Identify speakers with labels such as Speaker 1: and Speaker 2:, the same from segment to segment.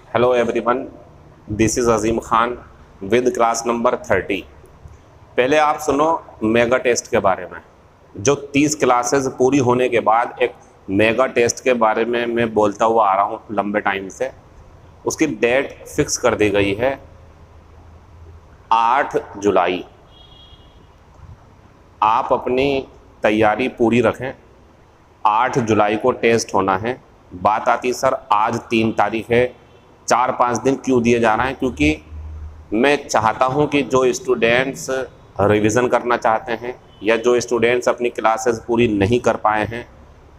Speaker 1: Hello everyone, this is Azim Khan with class number 30। पहले आप सुनो मेगा टेस्ट के बारे में। जो 30 क्लासेस पूरी होने के बाद एक मेगा टेस्ट के बारे में मैं बोलता हुआ आ रहा हूँ लंबे टाइम से। उसकी डेट फिक्स कर दी गई है 8 जुलाई। आप अपनी तैयारी पूरी रखें। 8 जुलाई को टेस्ट होना है। बात आती सर आज 3 तारीख है, 4-5 दिन क्यों दिए जा रहे हैं? क्योंकि मैं चाहता हूं कि जो स्टूडेंट्स रिवीजन करना चाहते हैं या जो स्टूडेंट्स अपनी क्लासेस पूरी नहीं कर पाए हैं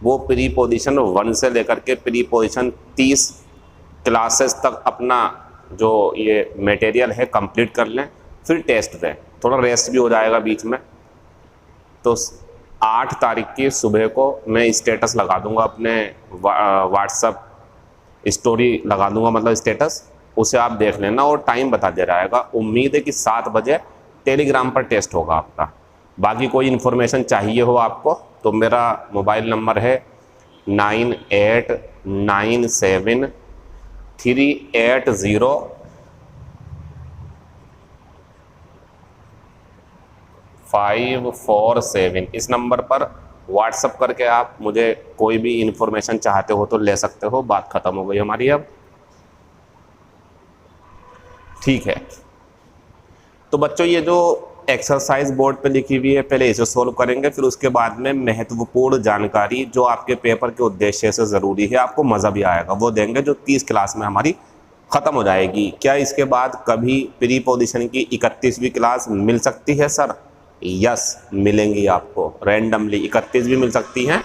Speaker 1: वो प्री पोजीशन 1 से लेकर के प्री पोजीशन 30 क्लासेस तक अपना जो ये मटेरियल है कंप्लीट कर लें, फिर टेस्ट दें। थोड़ा रेस्ट भी हो जाएगा बीच में। तो 8 तारीख की सुबह को मैं स्टेटस लगा दूंगा, अपने व्हाट्सएप स्टोरी लगा दूंगा, मतलब स्टेटस, उसे आप देख लेना और टाइम बता दिया जाएगा। उम्मीद है कि 7 बजे टेलीग्राम पर टेस्ट होगा आपका। बाकी कोई इन्फॉर्मेशन चाहिए हो आपको तो मेरा मोबाइल नंबर है 989380 इस नंबर पर व्हाट्सअप करके आप मुझे कोई भी इन्फॉर्मेशन चाहते हो तो ले सकते हो। बात ख़त्म हो गई हमारी अब, ठीक है। तो बच्चों ये जो एक्सरसाइज बोर्ड पे लिखी हुई है पहले इसे सोल्व करेंगे, फिर उसके बाद में महत्वपूर्ण जानकारी जो आपके पेपर के उद्देश्य से ज़रूरी है, आपको मज़ा भी आएगा, वो देंगे, जो 30 क्लास में हमारी ख़त्म हो जाएगी। क्या इसके बाद कभी प्री पोजीशन की 31वीं क्लास मिल सकती है सर? यस, मिलेंगी आपको रैंडमली। 31 भी मिल सकती हैं,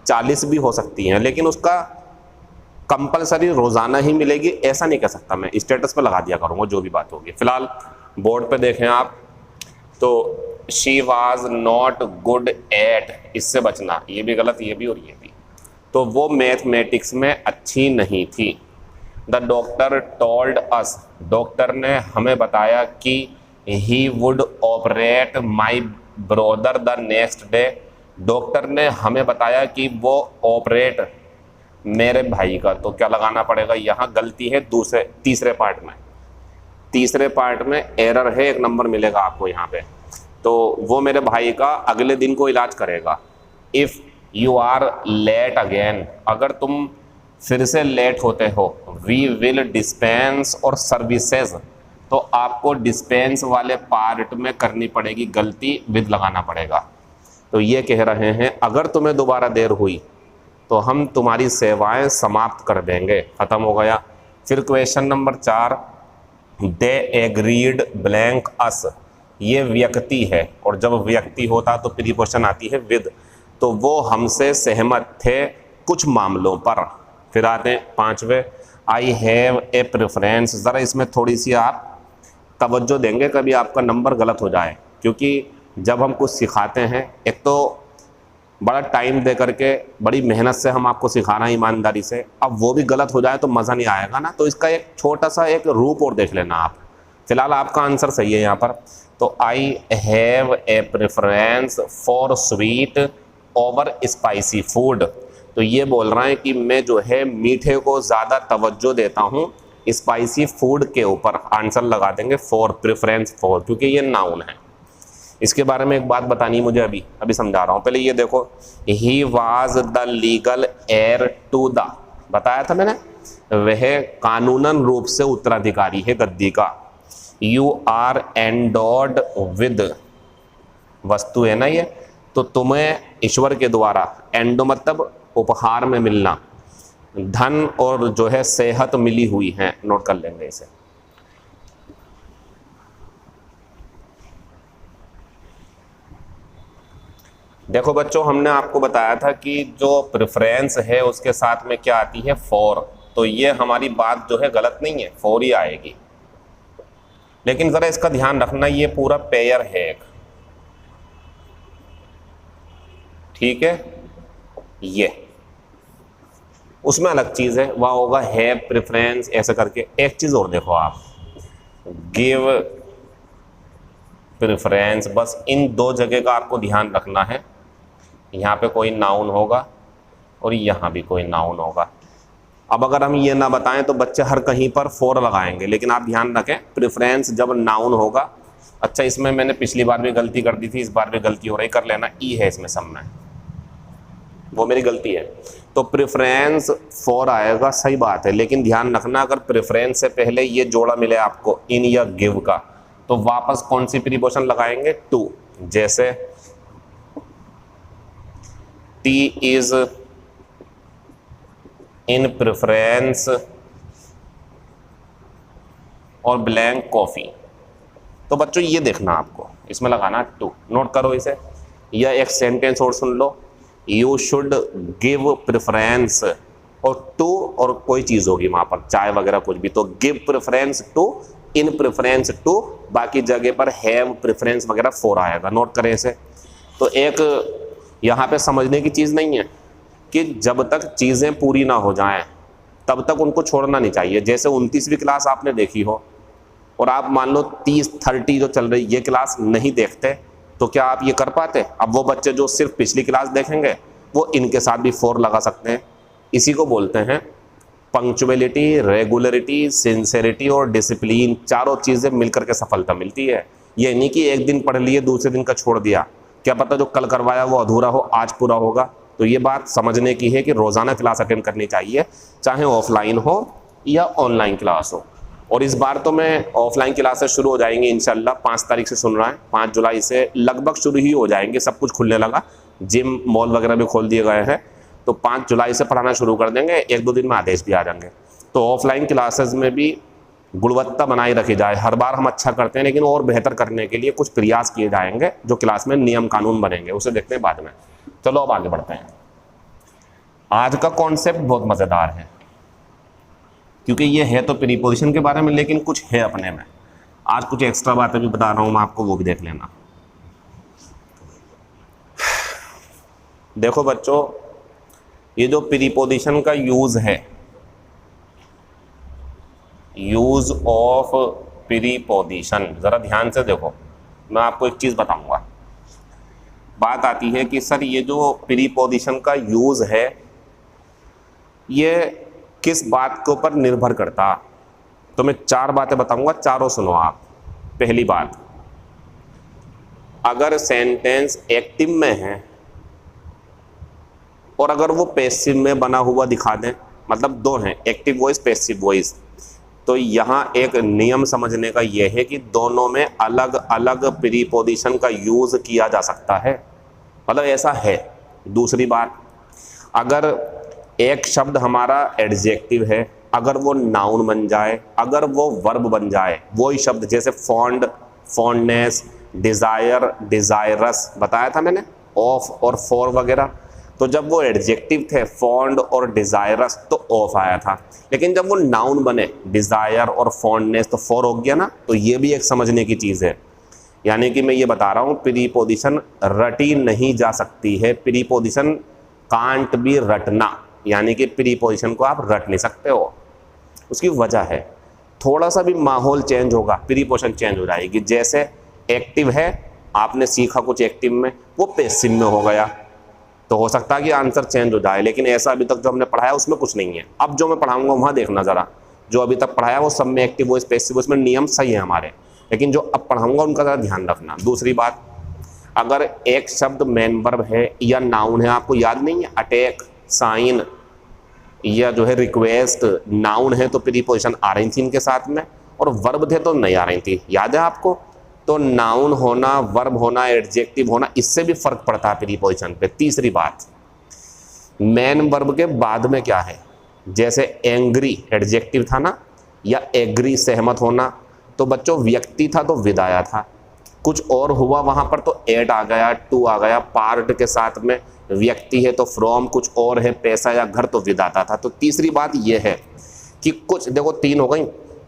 Speaker 1: 40 भी हो सकती हैं, लेकिन उसका कंपलसरी रोज़ाना ही मिलेगी ऐसा नहीं कह सकता मैं। स्टेटस पर लगा दिया करूँगा जो भी बात होगी। फिलहाल बोर्ड पे देखें आप तो she was not good at, इससे बचना, ये भी गलत, ये भी और ये भी। तो वो मैथमेटिक्स में अच्छी नहीं थी। The doctor told us, doctor ने हमें बताया कि he would operate my brother the next day, doctor ने हमें बताया कि वो ऑपरेट मेरे भाई का। तो क्या लगाना पड़ेगा यहाँ? गलती है तीसरे पार्ट में। तीसरे पार्ट में एरर है, 1 नंबर मिलेगा आपको यहाँ पे। तो वो मेरे भाई का अगले दिन को इलाज करेगा। If you are late again, अगर तुम फिर से लेट होते हो, we will dispense our services, तो आपको डिस्पेंस वाले पार्ट में करनी पड़ेगी गलती, विद लगाना पड़ेगा। तो ये कह रहे हैं अगर तुम्हें दोबारा देर हुई तो हम तुम्हारी सेवाएं समाप्त कर देंगे। ख़त्म हो गया। फिर question number 4, they agreed blank us, ये व्यक्ति है और जब व्यक्ति होता तो प्रीपोजिशन आती है विद, तो वो हमसे सहमत थे कुछ मामलों पर। फिर आते हैं 5वें, आई हैव ए प्रेफरेंस। ज़रा इसमें थोड़ी सी आप तवज्जो देंगे, कभी आपका नंबर गलत हो जाए, क्योंकि जब हम कुछ सिखाते हैं एक तो बड़ा टाइम दे करके बड़ी मेहनत से हम आपको सिखाना है ईमानदारी से, अब वो भी गलत हो जाए तो मज़ा नहीं आएगा ना। तो इसका एक छोटा सा एक रूप और देख लेना आप। फिलहाल आपका आंसर सही है यहाँ पर। तो I have a preference for sweet over spicy food, तो ये बोल रहा है कि मैं जो है मीठे को ज़्यादा तवज्जो देता हूँ स्पाइसी फूड के ऊपर। आंसर लगा देंगे फॉर, प्रेफरेंस फॉर, क्योंकि ये नाउन है। इसके बारे में एक बात बतानी मुझे, अभी समझा रहा हूँ। पहले ये देखो, he was the legal heir to the, बताया था मैंने, वह कानूनन रूप से उत्तराधिकारी है गद्दी का। यू आर एंडोड विद, वस्तु है ना ये, तो तुम्हें ईश्वर के द्वारा, एंडो मतलब उपहार में मिलना, धन और जो है सेहत मिली हुई है। नोट कर लेंगे इसे। देखो बच्चों, हमने आपको बताया था कि जो प्रेफरेंस है उसके साथ में क्या आती है? फॉर। तो ये हमारी बात जो है गलत नहीं है, फॉर ही आएगी। लेकिन ज़रा इसका ध्यान रखना, ये पूरा पेयर है एक, ठीक है। ये उसमें अलग चीज़ है, वह होगा है प्रेफरेंस ऐसे करके। एक चीज़ और देखो आप, गिव प्रेफरेंस, बस इन 2 जगह का आपको ध्यान रखना है। यहाँ पे कोई नाउन होगा और यहाँ भी कोई नाउन होगा। अब अगर हम ये ना बताएं तो बच्चे हर कहीं पर फॉर लगाएंगे, लेकिन आप ध्यान रखें प्रेफरेंस जब नाउन होगा। अच्छा, इसमें मैंने पिछली बार भी गलती कर दी थी, इस बार भी गलती हो रही, कर लेना, ई है इसमें सब में, वो मेरी गलती है। तो प्रेफरेंस फॉर आएगा, सही बात है, लेकिन ध्यान रखना अगर प्रेफरेंस से पहले ये जोड़ा मिले आपको इन या गिव का, तो वापस कौन सी प्रीपोजिशन लगाएंगे, टू। जैसे टी इज इन प्रेफरेंस और ब्लैंक कॉफी। तो बच्चों ये देखना आपको, इसमें लगाना टू, नोट करो इसे। या एक सेंटेंस और सुन लो, यू शुड गिव प्रेफरेंस, और टू और कोई चीज होगी वहां पर, चाय वगैरह कुछ भी, तो give preference to, in preference to, बाकी जगह पर हैव प्रेफरेंस वगैरह फॉर आएगा, नोट करें इसे। तो एक यहाँ पे समझने की चीज नहीं है कि जब तक चीजें पूरी ना हो जाएं तब तक उनको छोड़ना नहीं चाहिए। जैसे 29वीं क्लास आपने देखी हो और आप मान लो 30 जो चल रही ये क्लास नहीं देखते, तो क्या आप ये कर पाते? अब वो बच्चे जो सिर्फ पिछली क्लास देखेंगे वो इनके साथ भी फॉर लगा सकते हैं। इसी को बोलते हैं पंक्चुअलिटी, रेगुलरिटी, सिंसेरिटी और डिसिप्लिन, चारों चीज़ें मिलकर के सफलता मिलती है। ये नहीं कि एक दिन पढ़ लिए दूसरे दिन का छोड़ दिया, क्या पता जो कल करवाया वो अधूरा हो, आज पूरा होगा। तो ये बात समझने की है कि रोज़ाना क्लास अटेंड करनी चाहिए, चाहे ऑफलाइन हो या ऑनलाइन क्लास हो। और इस बार तो मैं ऑफलाइन क्लासेस शुरू हो जाएंगी इंशाल्लाह, 5 तारीख से सुन रहा है, 5 जुलाई से लगभग शुरू ही हो जाएंगे, सब कुछ खुलने लगा, जिम मॉल वगैरह भी खोल दिए गए हैं, तो 5 जुलाई से पढ़ाना शुरू कर देंगे, 1-2 दिन में आदेश भी आ जाएंगे। तो ऑफलाइन क्लासेस में भी गुणवत्ता बनाई रखी जाए। हर बार हम अच्छा करते हैं, लेकिन और बेहतर करने के लिए कुछ प्रयास किए जाएंगे, जो क्लास में नियम कानून बनेंगे, उसे देखते हैं बाद में। चलो अब आगे बढ़ते हैं। आज का कॉन्सेप्ट बहुत मज़ेदार है, क्योंकि ये है तो प्रीपोजिशन के बारे में, लेकिन कुछ है अपने में। आज कुछ एक्स्ट्रा बातें भी बता रहा हूँ मैं आपको, वो भी देख लेना। देखो बच्चों, ये जो प्रीपोजिशन का यूज़ है, यूज़ ऑफ प्रीपोजिशन, ज़रा ध्यान से देखो, मैं आपको एक चीज़ बताऊंगा। बात आती है कि सर ये जो प्रीपोजिशन का यूज़ है ये किस बात के ऊपर निर्भर करता, तो मैं 4 बातें बताऊंगा, चारों सुनो आप। पहली बात, अगर सेंटेंस एक्टिव में है और अगर वो पैसिव में बना हुआ दिखा दें, मतलब 2 हैं, एक्टिव वॉइस, पैसिव वॉइस, तो यहाँ एक नियम समझने का यह है कि दोनों में अलग अलग प्रीपोजिशन का यूज़ किया जा सकता है, मतलब ऐसा है। दूसरी बात, अगर एक शब्द हमारा एडजेक्टिव है, अगर वो नाउन बन जाए, अगर वो वर्ब बन जाए, वही शब्द जैसे फॉन्ड, फॉन्डनेस, डिज़ायर, डिज़ायरस बताया था मैंने, ऑफ और फॉर वगैरह, तो जब वो एडजेक्टिव थे फॉन्ड और डिज़ायरस तो ऑफ आया था, लेकिन जब वो नाउन बने डिज़ायर और फॉन्डनेस तो फॉर हो गया ना। तो ये भी एक समझने की चीज़ है, यानी कि मैं ये बता रहा हूँ प्रीपोजिशन रटी नहीं जा सकती है, प्रीपोजिशन कांट बी रटना, यानी कि प्रीपोजिशन को आप रट नहीं सकते हो। उसकी वजह है थोड़ा सा भी माहौल चेंज होगा, प्रीपोजिशन चेंज हो जाएगी। जैसे एक्टिव है, आपने सीखा कुछ एक्टिव में, वो पैसिव में हो गया, तो हो सकता है कि आंसर चेंज हो जाए, लेकिन ऐसा अभी तक जो हमने पढ़ाया उसमें कुछ नहीं है। अब जो मैं पढ़ाऊंगा वहाँ देखना ज़रा, जो अभी तक पढ़ाया वो सब में एक्टिव वॉइस, पैसिव वॉइस में नियम सही है हमारे, लेकिन जो अब पढ़ाऊंगा उनका ज़रा ध्यान रखना। दूसरी बात, अगर एक शब्द मेन वर्ब है या नाउन है, आपको याद नहीं है अटैक, साइन या जो है रिक्वेस्ट, नाउन है तो प्रीपोजिशन आ रही थी इनके साथ में, और वर्ब थे तो नहीं आ रही थी, याद है आपको? तो नाउन होना, वर्ब होना, एडजेक्टिव होना, इससे भी फर्क पड़ता है प्रीपोजिशन पे। तीसरी बात, मेन वर्ब के बाद में क्या है, जैसे एंग्री एडजेक्टिव था ना, या एग्री सहमत होना, तो बच्चों व्यक्ति था तो विद आया था, कुछ और हुआ वहां पर तो एड आ गया, टू आ गया, पार्ट के साथ में व्यक्ति है तो फ्रॉम, कुछ और है पैसा या घर तो विद आता था। तो तीसरी बात यह है कि कुछ, देखो 3 हो गई,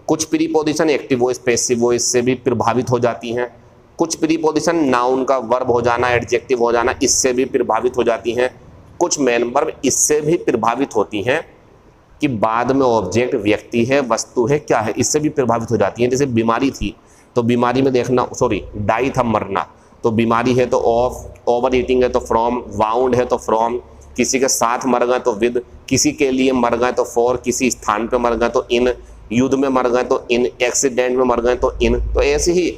Speaker 1: कुछ preposition active voice, passive voice से भी प्रभावित हो जाती हैं, कुछ प्रीपोजिशन नाउन का वर्ब हो जाना, एडजेक्टिव हो जाना, इससे भी प्रभावित हो जाती हैं, कुछ मेन वर्ब इससे भी प्रभावित होती हैं कि बाद में ऑब्जेक्ट व्यक्ति है, वस्तु है, क्या है, इससे भी प्रभावित हो जाती हैं। जैसे बीमारी थी तो बीमारी में देखना, सॉरी डाई था मरना, तो बीमारी है तो ऑफ, ओवर ईटिंग है तो फ्रॉम, वाउंड है तो फ्रॉम, किसी के साथ मर गए तो विद, किसी के लिए मर गए तो फॉर, किसी स्थान पे मर गए तो इन, युद्ध में मर गए तो इन, एक्सीडेंट में मर गए तो इन। तो ऐसे ही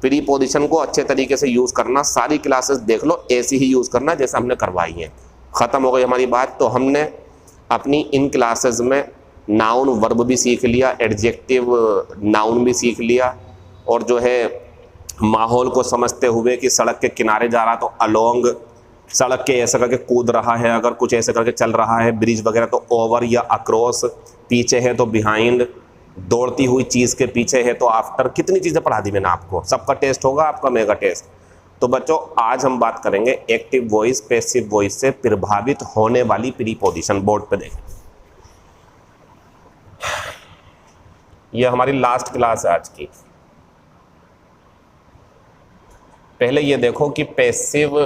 Speaker 1: प्रीपोजिशन को अच्छे तरीके से यूज़ करना, सारी क्लासेस देख लो ऐसी ही यूज़ करना जैसे हमने करवाई है। ख़त्म हो गई हमारी बात। तो हमने अपनी इन क्लासेस में नाउन वर्ब भी सीख लिया, एडजेक्टिव नाउन भी सीख लिया, और जो है माहौल को समझते हुए कि सड़क के किनारे जा रहा तो अलोंग, सड़क के ऐसे करके कूद रहा है, अगर कुछ ऐसे करके चल रहा है ब्रिज वगैरह तो ओवर या अक्रॉस, पीछे है तो बिहाइंड, दौड़ती हुई चीज़ के पीछे है तो आफ्टर। कितनी चीज़ें पढ़ा दी मैंने आपको, सबका टेस्ट होगा आपका मेगा टेस्ट। तो बच्चों आज हम बात करेंगे एक्टिव वॉइस पैसिव वॉइस से प्रभावित होने वाली प्रीपोजिशन। बोर्ड पे देखें, यह हमारी लास्ट क्लास है आज की। पहले ये देखो कि पैसिव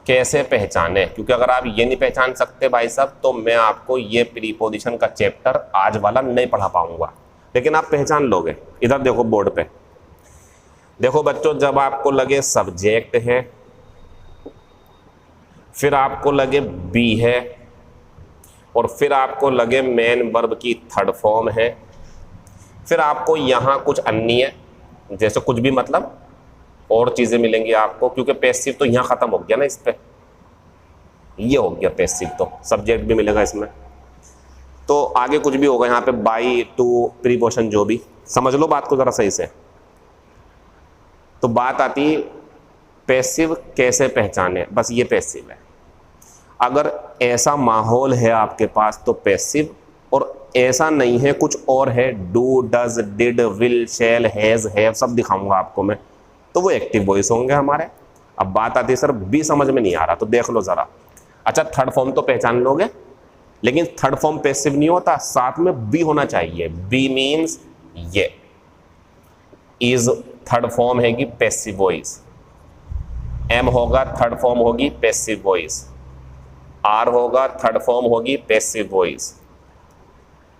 Speaker 1: कैसे पहचाने, क्योंकि अगर आप ये नहीं पहचान सकते भाई साहब तो मैं आपको ये प्रीपोजिशन का चैप्टर आज वाला नहीं पढ़ा पाऊंगा, लेकिन आप पहचान लोगे। इधर देखो बोर्ड पे, देखो बच्चों, जब आपको लगे सब्जेक्ट है, फिर आपको लगे बी है, और फिर आपको लगे मेन वर्ब की थर्ड फॉर्म है, फिर आपको यहाँ कुछ अन्य जैसे कुछ भी मतलब और चीज़ें मिलेंगी आपको, क्योंकि पैसिव तो यहाँ ख़त्म हो गया ना, इस पे ये हो गया पैसिव, तो सब्जेक्ट भी मिलेगा इसमें। तो आगे कुछ भी होगा यहाँ पे, बाई, टू, प्रीपोजिशन, जो भी। समझ लो बात को ज़रा सही से। तो बात आती पैसिव कैसे पहचाने, बस ये पैसिव है। अगर ऐसा माहौल है आपके पास तो पैसिव, और ऐसा नहीं है कुछ और है, do, does, did, will, shall, has, have सब दिखाऊंगा आपको मैं, तो वो एक्टिव वॉइस होंगे हमारे। अब बात आती है सर बी समझ में नहीं आ रहा, तो देख लो ज़रा। अच्छा थर्ड फॉर्म तो पहचान लोगे, लेकिन थर्ड फॉर्म पैसिव नहीं होता, साथ में बी होना चाहिए। बी मीन्स ये इज थर्ड फॉर्म है कि पैसिव वॉइस, एम होगा थर्ड फॉर्म होगी पैसिव वॉइस, आर होगा थर्ड फॉर्म होगी पैसिव वॉइस,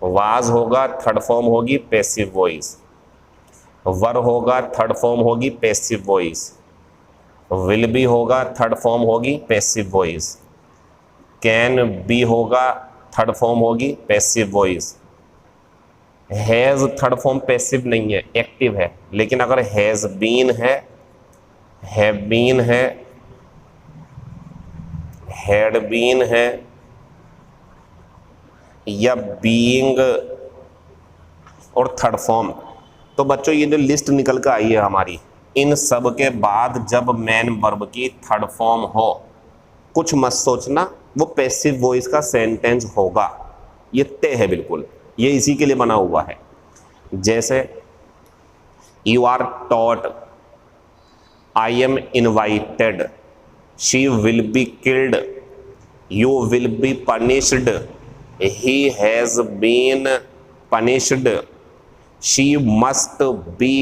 Speaker 1: वाज होगा थर्ड फॉर्म होगी पैसिव वॉइस, वर होगा थर्ड फॉर्म होगी पैसिव वॉइस, विल बी होगा थर्ड फॉर्म होगी पैसिव वॉइस, कैन बी होगा थर्ड फॉर्म होगी passive voice. Has third form passive नहीं है, एक्टिव है, लेकिन अगर हैज़ बीन है, हैव बीन है, हैड बीन है, या बीइंग और थर्ड फॉर्म, तो बच्चों ये जो लिस्ट निकल कर आई है हमारी, इन सब के बाद जब मेन वर्ब की थर्ड फॉर्म हो, कुछ मत सोचना, वो पैसिव वॉइस का सेंटेंस होगा, ये तय है बिल्कुल, ये इसी के लिए बना हुआ है। जैसे you are taught, I am invited, she will be killed, you will be punished, he has been punished, she must be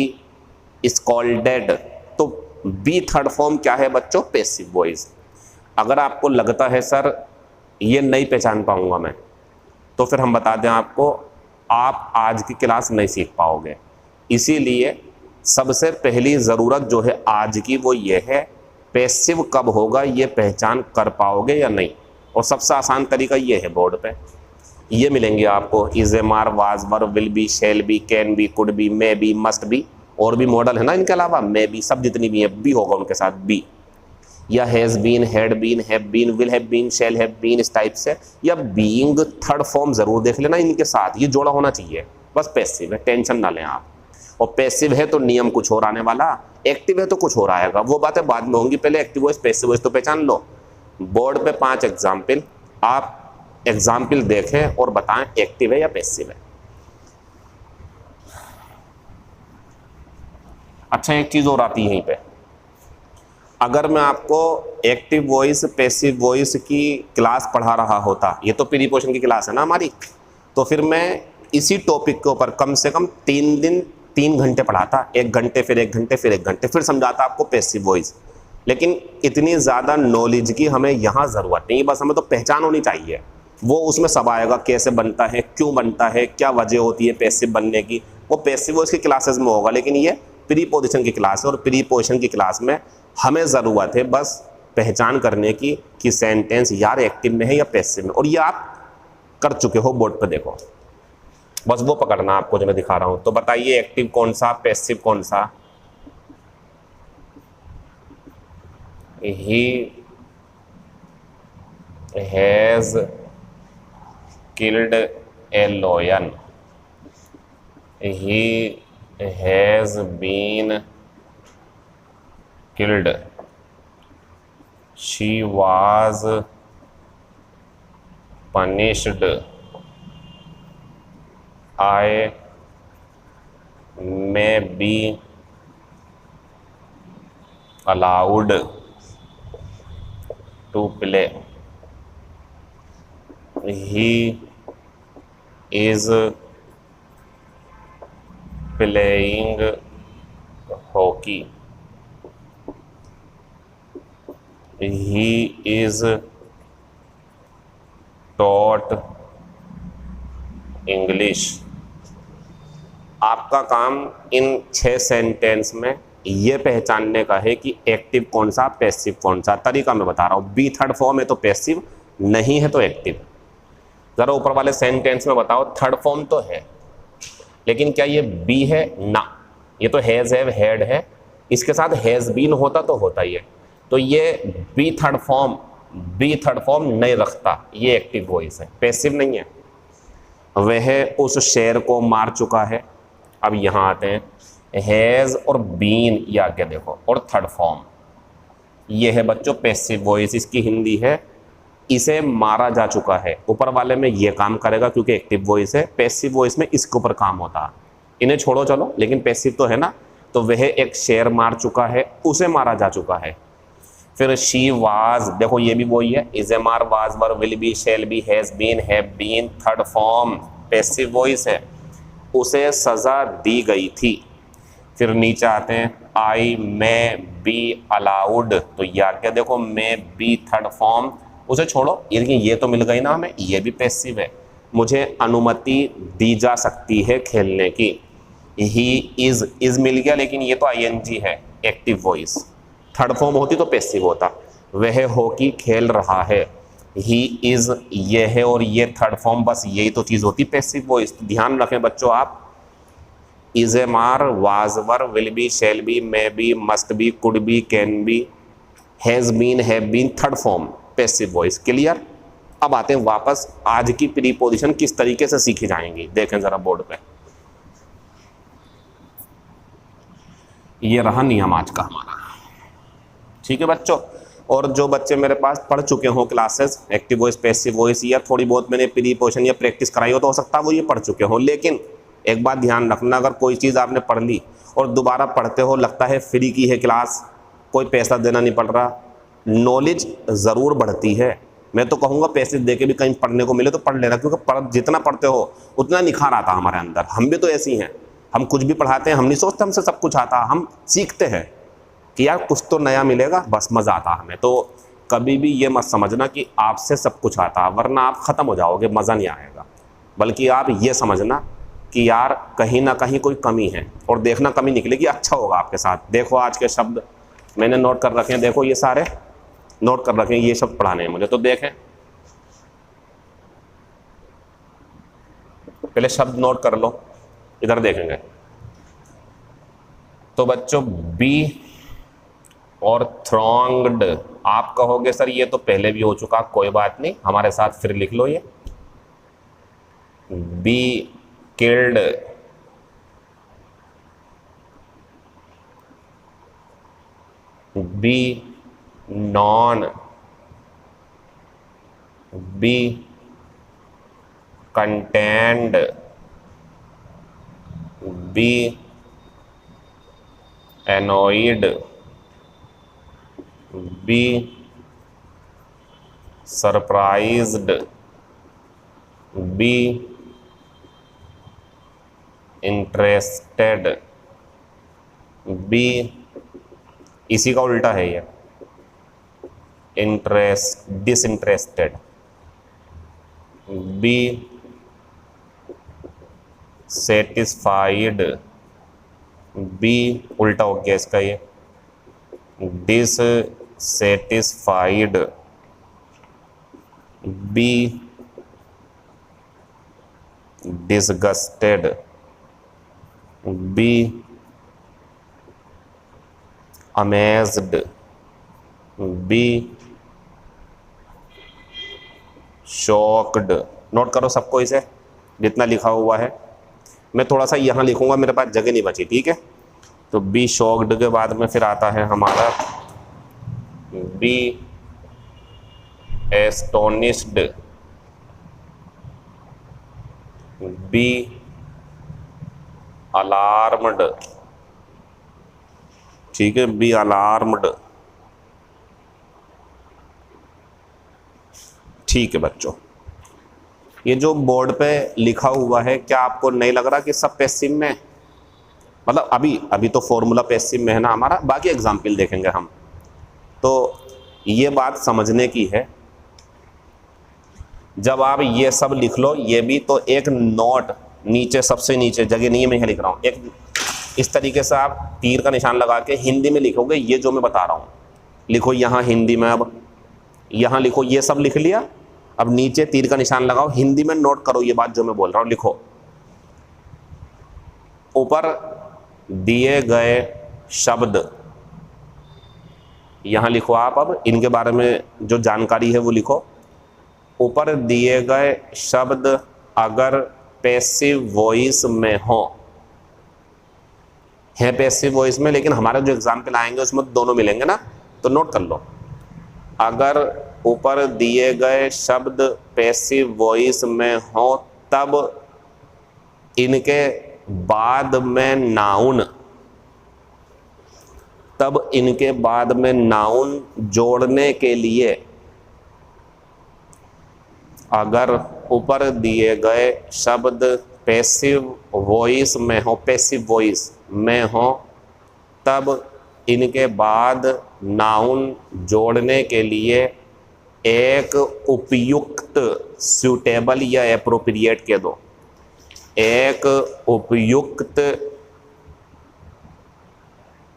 Speaker 1: scolded। तो बी थर्ड फॉर्म क्या है बच्चों, पैसिव वॉइस। अगर आपको लगता है सर ये नहीं पहचान पाऊंगा मैं, तो फिर हम बता दें आपको, आप आज की क्लास नहीं सीख पाओगे। इसीलिए सबसे पहली ज़रूरत जो है आज की वो ये है, पैसिव कब होगा ये पहचान कर पाओगे या नहीं। और सबसे आसान तरीका ये है, बोर्ड पे ये मिलेंगे आपको, is, am, are, was, were, will be, shall be, can be, could be, may be, must be, और भी मॉडल है ना इनके अलावा, मे बी, सब जितनी भी है बी होगा उनके साथ, बी, या has been, had been, have been, will have been, shall have been, इस टाइप से। या बीइंग थर्ड फॉर्म जरूर देख लेना इनके साथ, ये जोड़ा होना चाहिए। बस पैसिव है, टेंशन ना लें आप। और पैसिव है तो नियम कुछ और आने वाला, एक्टिव है तो कुछ और आएगा, वो बातें बाद में होंगी। पहले एक्टिव वॉइस पैसिव वॉइस तो पहचान लो। बोर्ड पे 5 एग्जाम्पल, आप एग्जाम्पल देखें और बताएं एक्टिव है या पैसिव है। अच्छा एक चीज और आती है यहीं पे, अगर मैं आपको एक्टिव वॉइस पैसिव वॉइस की क्लास पढ़ा रहा होता, ये तो प्रीपोजिशन की क्लास है ना हमारी, तो फिर मैं इसी टॉपिक के ऊपर कम से कम 3 दिन 3 घंटे पढ़ाता, 1 घंटे फिर 1 घंटे फिर 1 घंटे, फिर समझाता आपको पैसिव वॉइस। लेकिन इतनी ज़्यादा नॉलेज की हमें यहाँ ज़रूरत नहीं, बस हमें तो पहचान होनी चाहिए। वो उसमें सब आएगा, कैसे बनता है, क्यों बनता है, क्या वजह होती है पैसिव बनने की, वो पैसिव वॉइस की क्लासेस में होगा। लेकिन ये प्रीपोजिशन की क्लास है, और प्रीपोजिशन की क्लास में हमें ज़रूरत है बस पहचान करने की कि सेंटेंस यार एक्टिव में है या पैसिव में, और ये आप कर चुके हो बोर्ड पे, देखो बस वो पकड़ना आपको जो मैं दिखा रहा हूं। तो बताइए एक्टिव कौन सा, पैसिव कौन सा? He has killed A lion, he has been killed, she was punished, I may be allowed to play, he is playing hockey, he is taught English। आपका काम इन 6 सेंटेंस में ये पहचानने का है कि एक्टिव कौन सा, पैसिव कौन सा। तरीका मैं बता रहा हूँ, बी थर्ड फॉर्म है तो पैसिव, नहीं है तो एक्टिव। जरा ऊपर वाले सेंटेंस में बताओ, थर्ड फॉर्म तो है लेकिन क्या ये बी है? ना, ये तो हैज हैव हैड है, इसके साथ हैज बीन होता तो होता ही है, तो ये बी थर्ड फॉर्म नहीं रखता, ये एक्टिव वॉइस है, पैसिव नहीं है। वह उस शेर को मार चुका है। अब यहाँ आते हैं, हैज और बीन ये आगे देखो, और थर्ड फॉर्म ये है बच्चों पैसिव वॉइस, इसकी हिंदी है इसे मारा जा चुका है। ऊपर वाले में ये काम करेगा क्योंकि एक्टिव वॉइस है, पैसिव वॉइस में इसके ऊपर काम होता है। इन्हें छोड़ो चलो, लेकिन पैसिव तो है ना, तो वह एक शेर मार चुका है, उसे मारा जा चुका है। फिर शी वाज, देखो ये भी वही है, is am are, was were, will be, shall be, has been, have been, third form passive voice है। उसे सजा दी गई थी। फिर नीचे आते हैं, आई मे बी अलाउड, तो यार क्या देखो मे बी थर्ड फॉर्म, उसे छोड़ो, लेकिन ये तो मिल गई ना हमें, ये भी पैसिव है। मुझे अनुमति दी जा सकती है खेलने की। ही इज मिल गया, लेकिन ये तो आईएनजी है, एक्टिव वॉइस। थर्ड फॉर्म होती तो पैसिव होता। वह हॉकी खेल रहा है, ही इज ये है, और ये थर्ड फॉर्म, बस यही तो चीज़ होती पैसिव वॉइस। तो ध्यान रखें बच्चों आप, is am are, was were, will be, shall be, may be, must be, could be, can be, has been, have been, third form passive voice. Clear? अब आते हैं वापस, आज की प्रीपोजिशन किस तरीके से सीखी जाएंगी, देखें जरा बोर्ड पे। ये रहा नियम आज का हमारा, ठीक है बच्चों। और जो बच्चे मेरे पास पढ़ चुके हों classes active voice, passive voice, या थोड़ी बहुत मैंने प्रीपोजिशन या प्रैक्टिस कराई हो, तो हो सकता है वो ये पढ़ चुके हों। लेकिन एक बात ध्यान रखना, अगर कोई चीज़ आपने पढ़ ली और दोबारा पढ़ते हो, लगता है फ्री की है क्लास, कोई पैसा देना नहीं पड़ रहा, नॉलेज ज़रूर बढ़ती है। मैं तो कहूँगा पैसे दे के भी कहीं पढ़ने को मिले तो पढ़ लेना, क्योंकि जितना पढ़ते हो उतना निखार आता हमारे अंदर। हम भी तो ऐसी हैं, हम कुछ भी पढ़ाते हैं, हम नहीं सोचते हमसे सब कुछ आता, हम सीखते हैं कि यार कुछ तो नया मिलेगा, बस मज़ा आता हमें। तो कभी भी ये मत समझना कि आपसे सब कुछ आता, वरना आप ख़त्म हो जाओगे, मज़ा नहीं आएगा। बल्कि आप ये समझना कि यार कहीं ना कहीं कोई कमी है, और देखना कमी निकलेगी, अच्छा होगा आपके साथ। देखो आज के शब्द मैंने नोट कर रखे हैं, देखो ये सारे नोट कर रखे हैं, ये शब्द पढ़ाने हैं मुझे, तो देखें पहले शब्द नोट कर लो, इधर देखेंगे। तो बच्चों बी और थ्रॉन्ग्ड, आप कहोगे सर ये तो पहले भी हो चुका, कोई बात नहीं, हमारे साथ फिर लिख लो ये, be killed, be known, be contented, be annoyed, be surprised, be interested, be इसी का उल्टा है ये, डिसइंटरेस्टेड, बी सेटिस्फाइड, बी उल्टा हो गया इसका ये, dissatisfied, satisfied, be disgusted, be amazed, be shocked. Note करो सबको इसे जितना लिखा हुआ है। मैं थोड़ा सा यहाँ लिखूंगा, मेरे पास जगह नहीं बची, ठीक है। तो बी शॉक्ड के बाद में फिर आता है हमारा बी एस्टोनिश्ड, बी अलार्म्ड, ठीक है, बी अलार्म्ड। ठीक है बच्चों, ये जो बोर्ड पे लिखा हुआ है क्या आपको नहीं लग रहा कि सब पैसिव में, मतलब अभी तो फॉर्मूला पैसिव में है ना हमारा, बाकी एग्जाम्पल देखेंगे हम। तो ये बात समझने की है, जब आप ये सब लिख लो, ये भी तो एक नोट नीचे, सबसे नीचे जगह नहीं है, मैं यहाँ लिख रहा हूँ, एक इस तरीके से आप तीर का निशान लगा के हिंदी में लिखोगे, ये जो मैं बता रहा हूँ लिखो यहाँ हिंदी में। अब यहाँ लिखो, ये सब लिख लिया, अब नीचे तीर का निशान लगाओ, हिंदी में नोट करो ये बात जो मैं बोल रहा हूँ, लिखो। ऊपर दिए गए शब्द, यहाँ लिखो आप, अब इनके बारे में जो जानकारी है वो लिखो। ऊपर दिए गए शब्द अगर पैसिव वॉइस में हो, है पैसिव वॉइस में, लेकिन हमारे जो एग्जाम्पल आएंगे उसमें दोनों मिलेंगे ना, तो नोट कर लो। अगर ऊपर दिए गए शब्द पैसिव वॉइस में हो तब इनके बाद में नाउन, तब इनके बाद में नाउन जोड़ने के लिए, अगर ऊपर दिए गए शब्द पैसिव वॉइस में हो, पैसिव वॉइस में हो, तब इनके बाद नाउन जोड़ने के लिए एक उपयुक्त, सूटेबल या एप्रोप्रिएट कह दो, एक उपयुक्त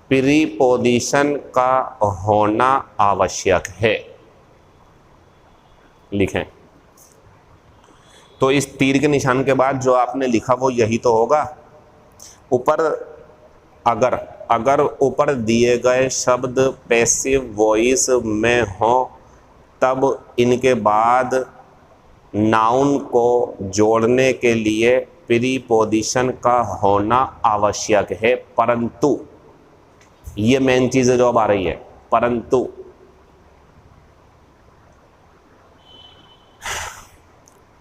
Speaker 1: प्रीपोजिशन का होना आवश्यक है। लिखें। तो इस तीर के निशान के बाद जो आपने लिखा वो यही तो होगा। ऊपर अगर ऊपर दिए गए शब्द पैसिव वॉइस में हो तब इनके बाद नाउन को जोड़ने के लिए प्रीपोजिशन का होना आवश्यक है, परंतु, ये मेन चीज़ है जो अब आ रही है, परंतु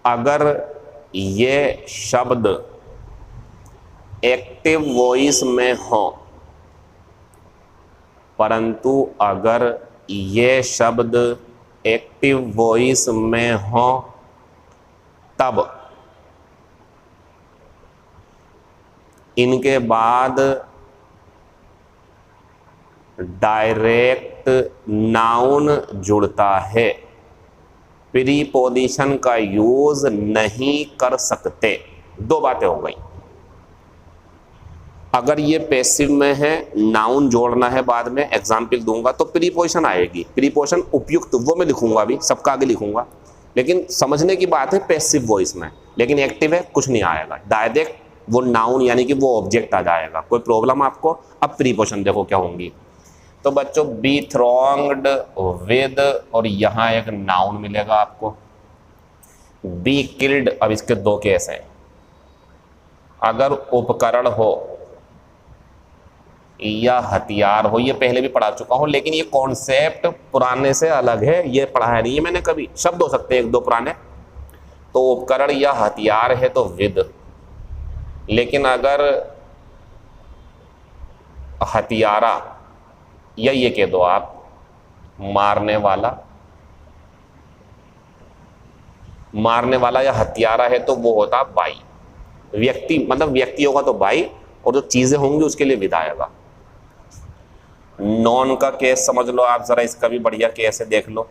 Speaker 1: अगर ये शब्द एक्टिव वॉइस में हो, परंतु अगर ये शब्द एक्टिव वॉइस में हो तब इनके बाद डायरेक्ट नाउन जुड़ता है, प्रीपोजिशन का यूज नहीं कर सकते। दो बातें हो गई। अगर ये पैसिव में है, नाउन जोड़ना है, बाद में एग्जाम्पल दूंगा तो प्रीपोजिशन आएगी, प्रीपोजिशन उपयुक्त, वो मैं लिखूंगा, अभी सबका आगे लिखूंगा, लेकिन समझने की बात है पैसिव वॉइस में, लेकिन एक्टिव है कुछ नहीं आएगा, डायरेक्ट वो नाउन यानी कि वो ऑब्जेक्ट आ जाएगा। कोई प्रॉब्लम आपको? अब प्रीपोजिशन देखो क्या होंगी। तो बच्चों बी थ्रॉन्ग्ड विद, और यहाँ एक नाउन मिलेगा आपको, बी किल्ड। अब इसके दो केस हैं। अगर उपकरण हो या हथियार हो, ये पहले भी पढ़ा चुका हूं, लेकिन ये कॉन्सेप्ट पुराने से अलग है, ये पढ़ाया नहीं है मैंने कभी। शब्द हो सकते हैं एक दो पुराने। तो उपकरण या हथियार है तो विद, लेकिन अगर हथियारा, या ये कह दो आप मारने वाला या हथियारा है तो वो होता बाई। व्यक्ति, मतलब व्यक्ति होगा तो बाई, और जो चीजें होंगी उसके लिए विद आएगा। नॉन का केस समझ लो आप जरा, इसका भी बढ़िया केस है, देख लो।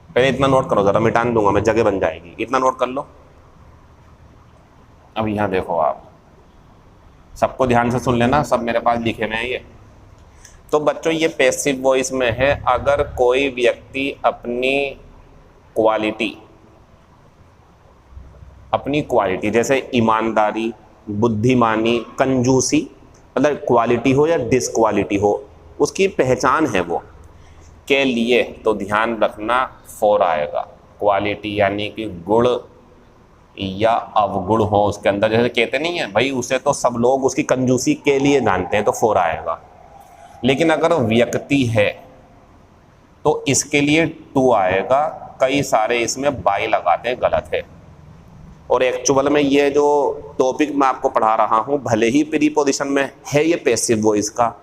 Speaker 1: पहले इतना नोट करो जरा, मिटान दूंगा मैं, जगह बन जाएगी, इतना नोट कर लो। अब यहां देखो आप, सबको ध्यान से सुन लेना, सब मेरे पास लिखे हुए हैं ये। तो बच्चों ये पैसिव वॉइस में है, अगर कोई व्यक्ति अपनी क्वालिटी जैसे ईमानदारी, बुद्धिमानी, कंजूसी, मतलब क्वालिटी हो या डिसक्वालिटी हो, उसकी पहचान है वो के लिए, तो ध्यान रखना फॉर आएगा। क्वालिटी यानी कि गुण या अवगुण हो उसके अंदर, जैसे कहते नहीं है भाई उसे तो सब लोग उसकी कंजूसी के लिए जानते हैं, तो फॉर आएगा। लेकिन अगर व्यक्ति है तो इसके लिए टू आएगा। कई सारे इसमें बाई लगाते हैं, गलत है। और एक्चुअल में ये जो टॉपिक मैं आपको पढ़ा रहा हूँ, भले ही प्रीपोजिशन में है ये पैसिव वॉइस का,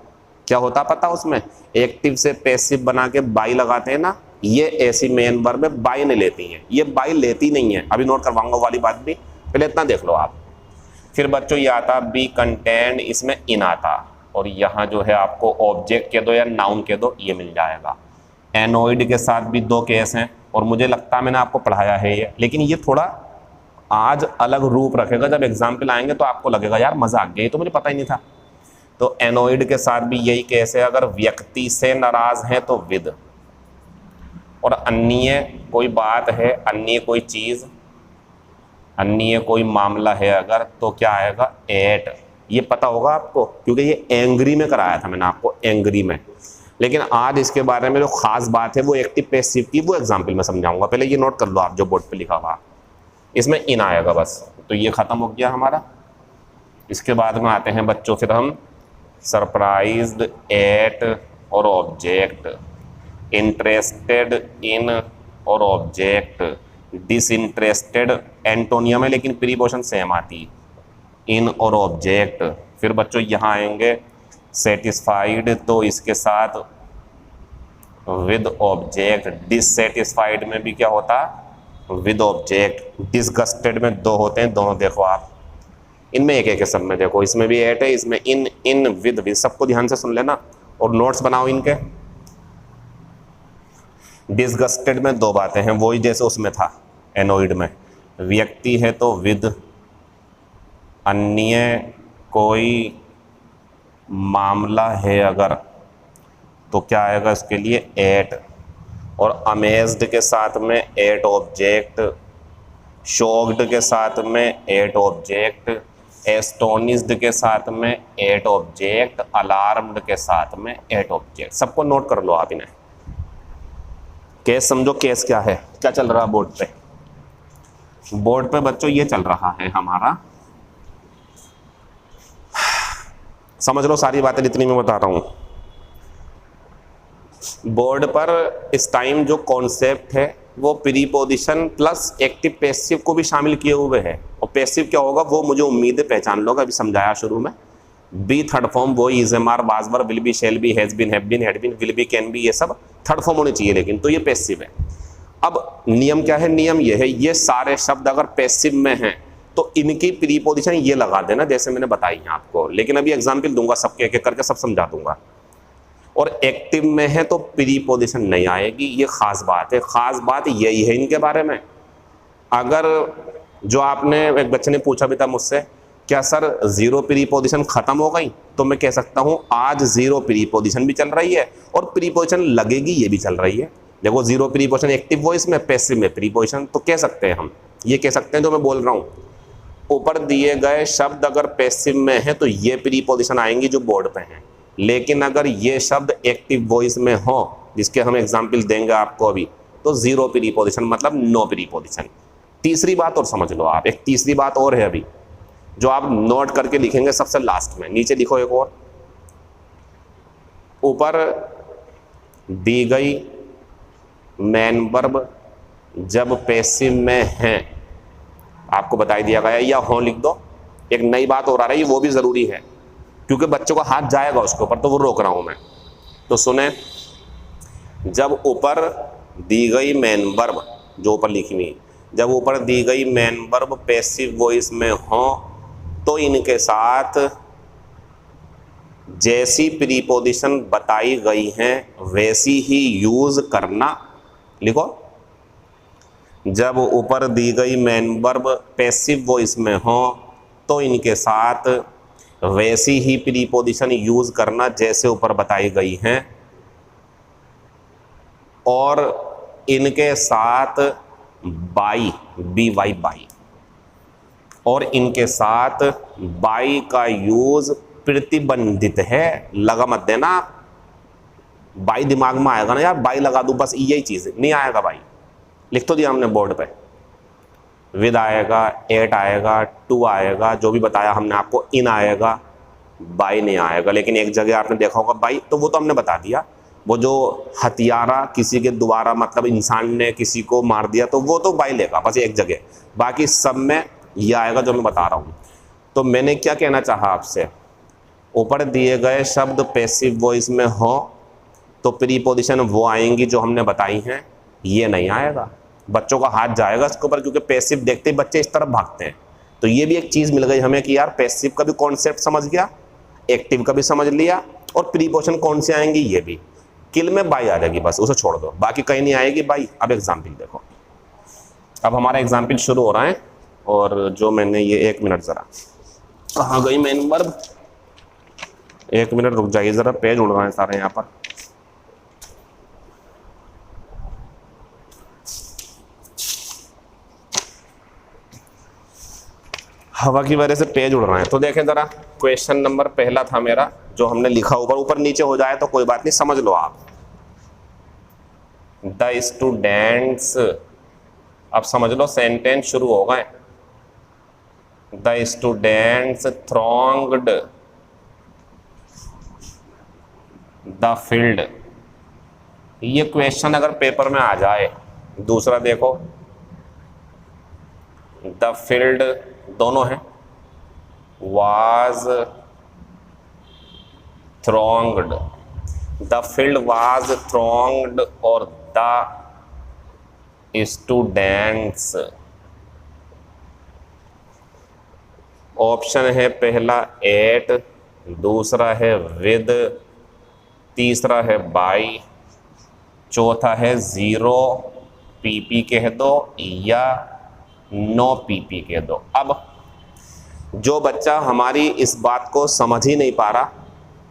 Speaker 1: क्या होता पता उसमें एक्टिव से पैसिव बना के बाई लगाते हैं ना, ये ऐसी मेन वर्ब में बाई नहीं लेती हैं, ये बाई लेती नहीं है। अभी नोट करवाऊंगा वाली बात भी, पहले इतना देख लो आप। फिर बच्चों ये आता बी कंटेंट, इसमें इन आता, और यहाँ जो है आपको ऑब्जेक्ट कह दो या नाउन कह दो, ये मिल जाएगा। एनोइड के साथ भी दो केस हैं, और मुझे लगता है मैंने आपको पढ़ाया है ये, लेकिन ये थोड़ा आज अलग रूप रखेगा। जब एग्जाम्पल आएंगे तो आपको लगेगा यार मजा आ गया, ये तो मुझे पता ही नहीं था। तो एनोइड के साथ भी यही केस है, अगर व्यक्ति से नाराज है तो विद, और अन्य कोई बात है, अन्य कोई चीज, अन्य कोई मामला है अगर, तो क्या आएगा एट। ये पता होगा आपको क्योंकि ये एंग्री में कराया था मैंने आपको, एंग्री में। लेकिन आज इसके बारे में जो खास बात है वो एक्टिव पैसिव की, वो एग्जाम्पल में समझाऊंगा। पहले ये नोट कर लो आप जो बोर्ड पे लिखा हुआ, इसमें इन आएगा बस। तो ये खत्म हो गया हमारा। इसके बाद में आते हैं बच्चों फिर हम सरप्राइज्ड एट और ऑब्जेक्ट, इंटरेस्टेड इन और ऑब्जेक्ट, डिसइंटरेस्टेड एंटोनियम है लेकिन प्रीपोजिशन सेम आती, इन और ऑब्जेक्ट। फिर बच्चों यहाँ आएंगे सेटिस्फाइड, तो इसके साथ विद ऑब्जेक्ट। डिससेटिस्फाइड में भी क्या होता विद ऑब्जेक्ट। डिसगस्टेड में दो होते हैं, दोनों देखो आप, इनमें एक एक सब में देखो, इसमें भी एट है, इसमें इन विद विद। सबको ध्यान से सुन लेना और नोट्स बनाओ इनके। डिसगस्टेड में दो बातें हैं, वही जैसे उसमें था एनोइड में, व्यक्ति है तो विद, अन्य कोई मामला है अगर, तो क्या आएगा इसके लिए एट। और अमेज्ड के साथ में एट ऑब्जेक्ट, शॉक्ड के साथ में एट ऑब्जेक्ट, एस्टोनिश्ड के साथ में एट ऑब्जेक्ट, अलार्म्ड के साथ में एट ऑब्जेक्ट। सबको नोट कर लो आप इन्हें। केस समझो, केस क्या है, क्या चल रहा है बोर्ड पे। बोर्ड पे बच्चों ये चल रहा है हमारा, समझ लो सारी बातें जितनी मैं बता रहा हूं। बोर्ड पर इस टाइम जो कॉन्सेप्ट है वो प्रीपोजिशन प्लस एक्टिव पैसिव को भी शामिल किए हुए है। और पैसिव क्या होगा वो मुझे उम्मीद है पहचान लोगे, अभी समझाया शुरू में। बी थर्ड फॉर्म, वो is am are, was were, will be, shall be, has been, have been, had been, will be, can be, ये सब थर्ड फॉर्म होने चाहिए, लेकिन तो ये पैसिव है। अब नियम क्या है, नियम ये है, ये सारे शब्द अगर पैसिव में हैं तो इनकी प्रीपोजिशन ये लगा देना जैसे मैंने बताई है आपको। लेकिन अभी एग्जाम्पल दूंगा सबके, एक एक करके सब समझा दूंगा। और एक्टिव में है तो प्रीपोजिशन नहीं आएगी, ये खास बात है। खास बात यही है इनके बारे में। अगर जो आपने, एक बच्चे ने पूछा भी था मुझसे, क्या सर जीरो प्रीपोजिशन खत्म हो गई, तो मैं कह सकता हूं आज जीरो प्रीपोजिशन भी चल रही है और प्रीपोजिशन लगेगी ये भी चल रही है। देखो जीरो प्रीपोजिशन एक्टिव वॉइस में, पैसिव में प्रीपोजिशन, तो कह सकते हैं हम, ये कह सकते हैं जो मैं बोल रहा हूँ। ऊपर दिए गए शब्द अगर पैसिव में है तो ये प्रीपोजिशन आएंगी जो बोर्ड पे हैं। लेकिन अगर ये शब्द एक्टिव वॉइस में हो, जिसके हम एग्जाम्पल देंगे आपको अभी, तो जीरो प्रीपोजिशन मतलब नो प्रीपोजिशन। तीसरी बात और समझ लो आप, एक तीसरी बात और है अभी जो आप नोट करके लिखेंगे सबसे लास्ट में। नीचे लिखो एक और, ऊपर दी गई मैन वर्ब जब पैसिव में है, आपको बताई दिया गया, या हो लिख दो। एक नई बात और आ रही है, वो भी जरूरी है क्योंकि बच्चों का हाथ जाएगा उसके ऊपर, तो वो रोक रहा हूं मैं। तो सुने, जब ऊपर दी गई मैन वर्ब, जो ऊपर लिखी हुई, जब ऊपर दी गई मैन वर्ब पैसिव वॉइस में हो तो इनके साथ जैसी प्रीपोजिशन बताई गई हैं वैसी ही यूज करना। लिखो, जब ऊपर दी गई मैन वर्ब पैसिव वॉइस में हो तो इनके साथ वैसी ही प्रीपोजिशन यूज करना जैसे ऊपर बताई गई हैं, और इनके साथ बाई, बी वाई बाई, और इनके साथ बाई का यूज प्रतिबंधित है। लगा मत देना, बाई दिमाग में आएगा ना यार, बाई लगा दूं बस, यही चीज नहीं आएगा भाई। लिख तो दिया हमने बोर्ड पे, विद आएगा, एट आएगा, टू आएगा, जो भी बताया हमने आपको, इन आएगा, बाई नहीं आएगा। लेकिन एक जगह आपने देखा होगा बाई, तो वो तो हमने बता दिया, वो जो हथियारा किसी के द्वारा, मतलब इंसान ने किसी को मार दिया, तो वो तो बाई लेगा बस एक जगह, बाकी सब में ये आएगा जो मैं बता रहा हूँ। तो मैंने क्या कहना चाहा आपसे, ऊपर दिए गए शब्द पैसिव वॉइस में हो तो प्रीपोजिशन वो आएंगी जो हमने बताई हैं, ये नहीं आएगा। बच्चों का हाथ जाएगा इसके ऊपर, क्योंकि पैसिव देखते ही बच्चे इस तरफ भागते हैं। तो ये भी एक चीज़ मिल गई हमें कि यार पैसिव का भी कॉन्सेप्ट समझ गया, एक्टिव का भी समझ लिया, और प्रीपोजिशन कौन से आएंगी ये भी। किल में बाई आ जाएगी बस, उसे छोड़ दो, बाकी कहीं नहीं आएगी बाई। अब एग्जाम्पल देखो, अब हमारा एग्जाम्पल शुरू हो रहा है, और जो मैंने ये, एक मिनट ज़रा, कहाँ गई मेन वर्ब, एक मिनट रुक जाइए ज़रा, पेज उड़ रहा है सारे यहाँ पर। हवा की वजह से पेज उड़ रहा है। तो देखें ज़रा, क्वेश्चन नंबर पहला था मेरा, जो हमने लिखा, ऊपर ऊपर नीचे हो जाए तो कोई बात नहीं, समझ लो आप। द स्टूडेंट्स, अब समझ लो सेंटेंस शुरू हो गए। The students thronged the field. ये क्वेश्चन अगर पेपर में आ जाए। दूसरा देखो, द फील्ड, दोनों हैं, was thronged, the field was thronged, और द स्टूडेंट्स। ऑप्शन है पहला एट, दूसरा है विद, तीसरा है बाई, चौथा है जीरो, पीपी कह दो या नो पीपी कह दो। अब जो बच्चा हमारी इस बात को समझ ही नहीं पा रहा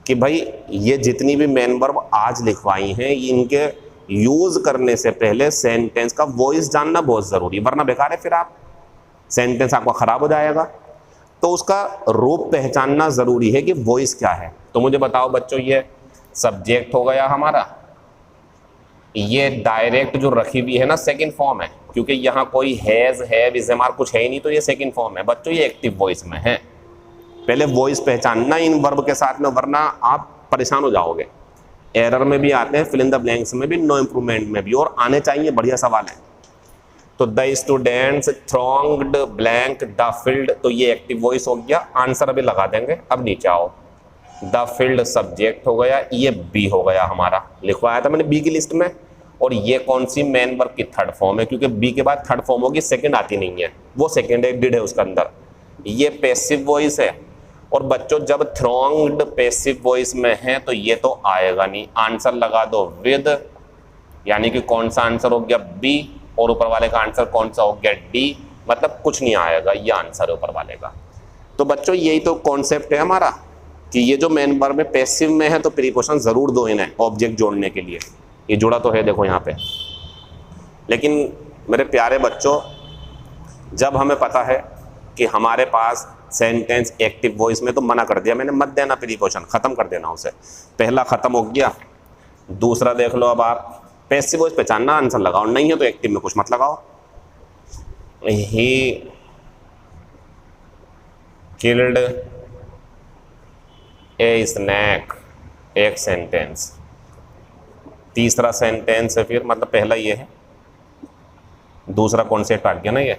Speaker 1: कि भाई ये जितनी भी मेन वर्ब आज लिखवाई हैं, इनके यूज करने से पहले सेंटेंस का वॉइस जानना बहुत जरूरी, वरना बेकार है, फिर आप सेंटेंस आपका खराब हो जाएगा। तो उसका रूप पहचानना जरूरी है कि वॉइस क्या है। तो मुझे बताओ बच्चों, ये सब्जेक्ट हो गया हमारा, ये डायरेक्ट जो रखी हुई है ना सेकंड फॉर्म है, क्योंकि यहाँ कोई हैज है विजयमार कुछ है ही नहीं, तो ये सेकंड फॉर्म है बच्चों, ये एक्टिव वॉइस में है। पहले वॉइस पहचानना इन वर्ब के साथ में, वरना आप परेशान हो जाओगे। एरर में भी आते हैं, फिल इन द ब्लैंक्स में भी, नो इम्प्रूवमेंट में भी, और आने चाहिए, बढ़िया सवाल है। तो the students thronged blank the field, तो ये एक्टिव वॉइस हो गया। आंसर अभी लगा देंगे। अब नीचे आओ, द फील्ड सब्जेक्ट हो गया, ये बी हो गया हमारा, लिखवाया था मैंने बी की लिस्ट में। और ये कौन सी मेन वर्ब की थर्ड फॉर्म है, क्योंकि बी के बाद थर्ड फॉर्म होगी, सेकंड आती नहीं है, वो सेकंड है, डिड है उसके अंदर। ये पैसिव वॉइस है, और बच्चों जब थ्रॉन्ग्ड पैसिव वॉइस में है तो ये तो आएगा नहीं। आंसर लगा दो विद, यानी कि कौन सा आंसर हो गया बी, और ऊपर वाले का आंसर कौन सा हो गया डी, मतलब कुछ नहीं आएगा, ये आंसर है ऊपर वाले का। तो बच्चों यही तो कॉन्सेप्ट है हमारा कि ये जो मेन वर्ब में पैसिव में है तो प्रीपोजिशन जरूर दो इन्हें ऑब्जेक्ट जोड़ने के लिए। ये जुड़ा तो है देखो यहाँ पे। लेकिन मेरे प्यारे बच्चों, जब हमें पता है कि हमारे पास सेंटेंस एक्टिव वॉइस में, तो मना कर दिया मैंने, मत देना प्रीपोजिशन, खत्म कर देना उसे। पहला खत्म हो गया। दूसरा देख लो, अब आप पैसिव वॉइस पहचानना, आंसर लगाओ, नहीं है तो एक्टिव में कुछ मत लगाओ। ही किल्ड ए स्नैक, एक सेंटेंस। तीसरा सेंटेंस है फिर, मतलब पहला ये है, दूसरा कॉन्सेप्ट आ गया ना ये,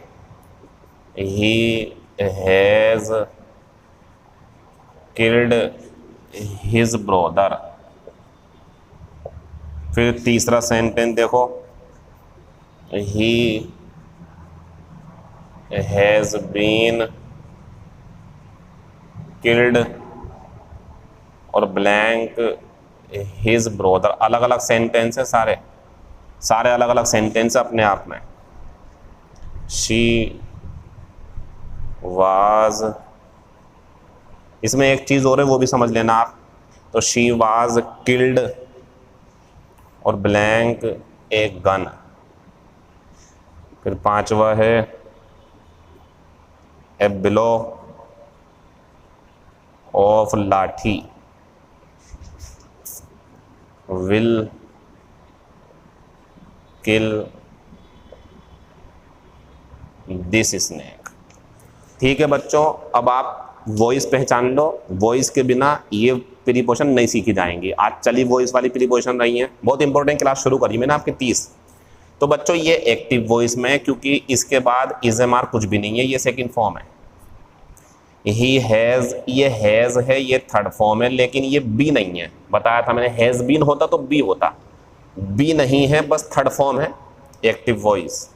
Speaker 1: he has killed his brother. फिर तीसरा सेंटेंस देखो, ही हैज बीन किल्ड और ब्लैंक हिज ब्रदर। अलग अलग सेंटेंस है, सारे अलग अलग सेंटेंस अपने आप में। शी वाज इसमें एक चीज़ और है, वो भी समझ लेना आप। तो शी वाज किल्ड और ब्लैंक ए गन। फिर पांचवा है ए बिलो ऑफ लाठी विल किल दिस स्नेक। ठीक है बच्चों, अब आप वॉइस पहचान लो। वॉइस के बिना ये प्रीपोजिशन नहीं सीखी जाएंगी। आज चली वॉइस वाली प्रीपोजिशन रही है, बहुत इंपॉर्टेंट क्लास शुरू करी मैंने आपके 30। तो बच्चों ये एक्टिव वॉइस में है, क्योंकि इसके बाद इज एम आर कुछ भी नहीं है, ये सेकंड फॉर्म है। ही हैज़, ये हैज़ है, ये थर्ड फॉर्म है, लेकिन ये बी नहीं है। बताया था मैंने, हैज़ बीन होता तो बी होता, बी नहीं है, बस थर्ड फॉर्म है एक्टिव वॉइस।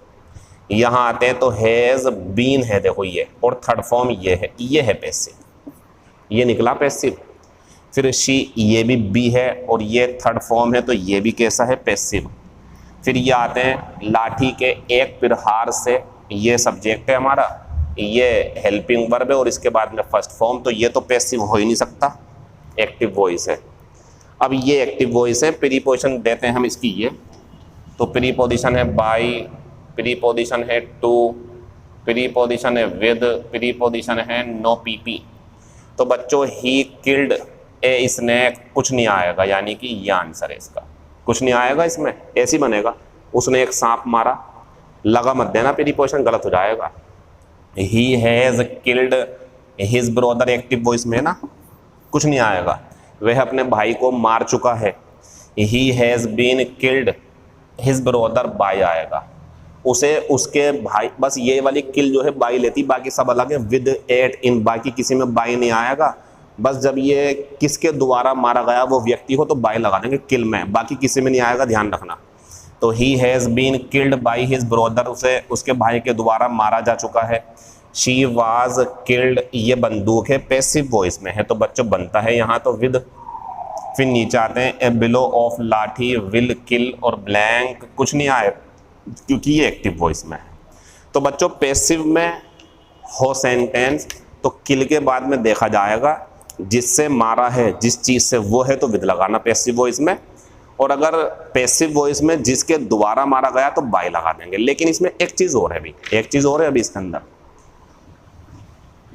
Speaker 1: यहाँ आते हैं तो हैज़ बीन है, देखो ये, और थर्ड फॉर्म ये है पैसिव, ये निकला पैसिव। फिर शी, ये भी बी है और ये थर्ड फॉर्म है, तो ये भी कैसा है, पैसिव। फिर ये आते हैं लाठी के एक प्रहार से, ये सब्जेक्ट है हमारा, ये हेल्पिंग वर्ब है और इसके बाद में फर्स्ट फॉर्म, तो ये तो पैसिव हो ही नहीं सकता, एक्टिव वॉइस है। अब ये एक्टिव वॉइस है, प्रीपोजिशन देते हैं हम इसकी ये। तो प्रीपोजिशन है बाई, प्रीपोजिशन है टू, प्रीपोजिशन है विद, प्रीपोजिशन है नो पीपी। तो बच्चों ही किल्ड ए स्नेक कुछ नहीं आएगा, यानी कि ये आंसर है इसका, कुछ नहीं आएगा इसमें, ऐसे ही बनेगा। उसने एक सांप मारा, लगा मत देना, प्रीपोजिशन गलत हो जाएगा। He has killed his brother, active voice में ना, कुछ नहीं आएगा। वह अपने भाई को मार चुका है। He has been killed his brother by आएगा, उसे उसके भाई, बस ये वाली किल जो है बाई लेती, बाकी सब अलग है, विद एट इन, बाकी किसी में बाई नहीं आएगा। बस जब ये किसके द्वारा मारा गया वो व्यक्ति हो तो बाई लगा देंगे किल में, बाकी किसी में नहीं आएगा, ध्यान रखना। तो he has been killed by his brother, उसे उसके भाई के द्वारा मारा जा चुका है। शी वाज किल्ड, ये बंदूक है, पैसिव वॉइस में है, तो बच्चों बनता है यहाँ तो विद। फिर नीचे आते हैं ए बिलो ऑफ लाठी विल किल और ब्लैंक, कुछ नहीं आए क्योंकि ये एक्टिव वॉइस में है। तो बच्चों पैसिव में हो सेंटेंस तो किल के बाद में देखा जाएगा जिससे मारा है, जिस चीज़ से, वो है तो विद लगाना पैसिव वॉइस में। और अगर पैसिव वॉइस में जिसके द्वारा मारा गया तो बाय लगा देंगे। लेकिन इसमें एक चीज़ और है, अभी एक चीज़ और है अभी इसके अंदर,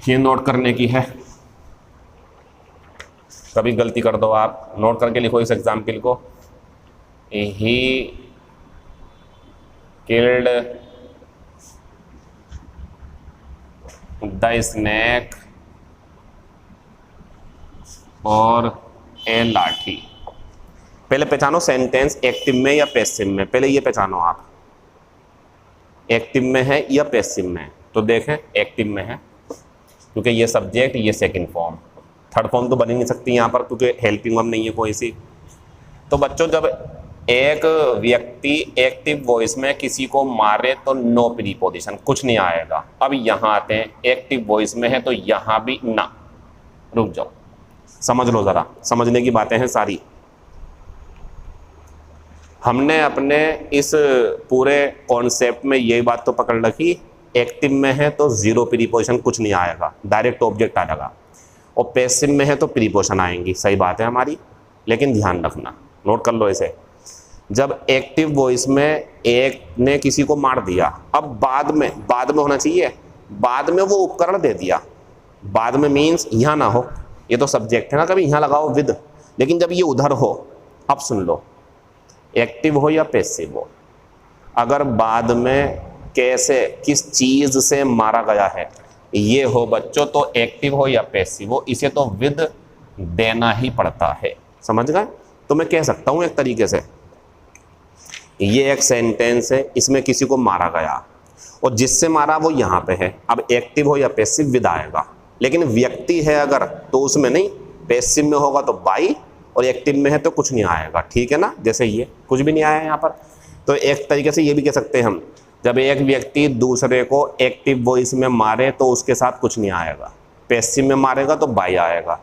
Speaker 1: ये नोट करने की है। कभी गलती कर दो आप, नोट करके लिखो इस एग्जाम्पल को। ही किल्ड द स्नेक और ए लाठी। पहले पहचानो सेंटेंस एक्टिव में या पैसिव में, पहले ये पहचानो आप, एक्टिव में है या पैसिव में। तो देखें एक्टिव में है क्योंकि ये सब्जेक्ट, ये सेकंड फॉर्म, थर्ड फॉर्म तो बन ही नहीं सकती यहाँ पर क्योंकि हेल्पिंग वर्ब नहीं है कोई सी। तो बच्चों जब एक व्यक्ति एक्टिव वॉइस में किसी को मारे तो नो प्रीपोजिशन, कुछ नहीं आएगा। अब यहाँ आते हैं एक्टिव वॉइस में है तो यहाँ भी ना, रुक जाओ समझ लो ज़रा, समझने की बातें हैं सारी। हमने अपने इस पूरे कॉन्सेप्ट में यही बात तो पकड़ रखी, एक्टिव में है तो जीरो प्रीपोजिशन, कुछ नहीं आएगा, डायरेक्ट ऑब्जेक्ट आएगा। और पैसिव में है तो प्रीपोजिशन आएंगी, सही बात है हमारी। लेकिन ध्यान रखना, नोट कर लो इसे, जब एक्टिव वॉइस में एक ने किसी को मार दिया, अब बाद में होना चाहिए, बाद में वो उपकरण दे दिया, बाद में मीन्स यहाँ ना हो, ये तो सब्जेक्ट है ना, कभी यहाँ लगाओ विद, लेकिन जब ये उधर हो, अब सुन लो, एक्टिव हो या पैसिव हो, अगर बाद में कैसे, किस चीज़ से मारा गया है ये हो बच्चों, तो एक्टिव हो या पैसिव हो, इसे तो विद देना ही पड़ता है, समझ गए। तो मैं कह सकता हूँ एक तरीके से, ये एक सेंटेंस है, इसमें किसी को मारा गया और जिससे मारा वो यहाँ पे है, अब एक्टिव हो या पैसिव विद आएगा। लेकिन व्यक्ति है अगर तो उसमें नहीं, पैसिव में होगा तो बाई और एक्टिव में है तो कुछ नहीं आएगा, ठीक है ना। जैसे ये कुछ भी नहीं आया यहाँ पर, तो एक तरीके से ये भी कह सकते हैं हम, जब एक व्यक्ति दूसरे को एक्टिव वॉइस में मारे तो उसके साथ कुछ नहीं आएगा, पैसिव में मारेगा तो बाई आएगा।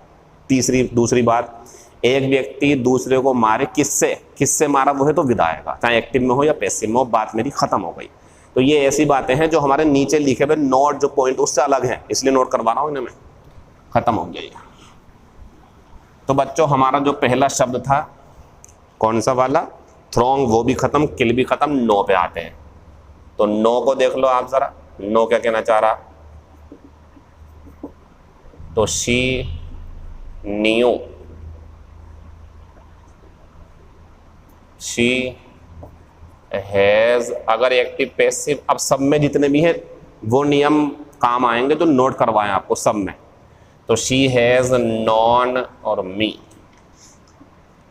Speaker 1: दूसरी बात, एक व्यक्ति दूसरे को मारे, किससे मारा वो है तो विद आएगा, चाहे एक्टिव में हो या पैसिव में हो, बात मेरी खत्म हो गई। तो ये ऐसी बातें हैं जो हमारे नीचे लिखे हुए नोट जो पॉइंट उससे अलग हैं, इसलिए नोट करवा रहा हूँ इन्हें मैं, खत्म हो गया ये। तो बच्चों हमारा जो पहला शब्द था कौन सा वाला, थ्रोंग, वो भी खत्म, किल भी खत्म, नो पे आते हैं। तो नो को देख लो आप जरा, नो क्या कहना चाह रहा, तो शी न्यू, शी हैज, अगर एक्टिव पैसिव, अब सब में जितने भी हैं वो नियम काम आएंगे जो नोट करवाएं आपको सब में। तो शी हैज नॉन और मी,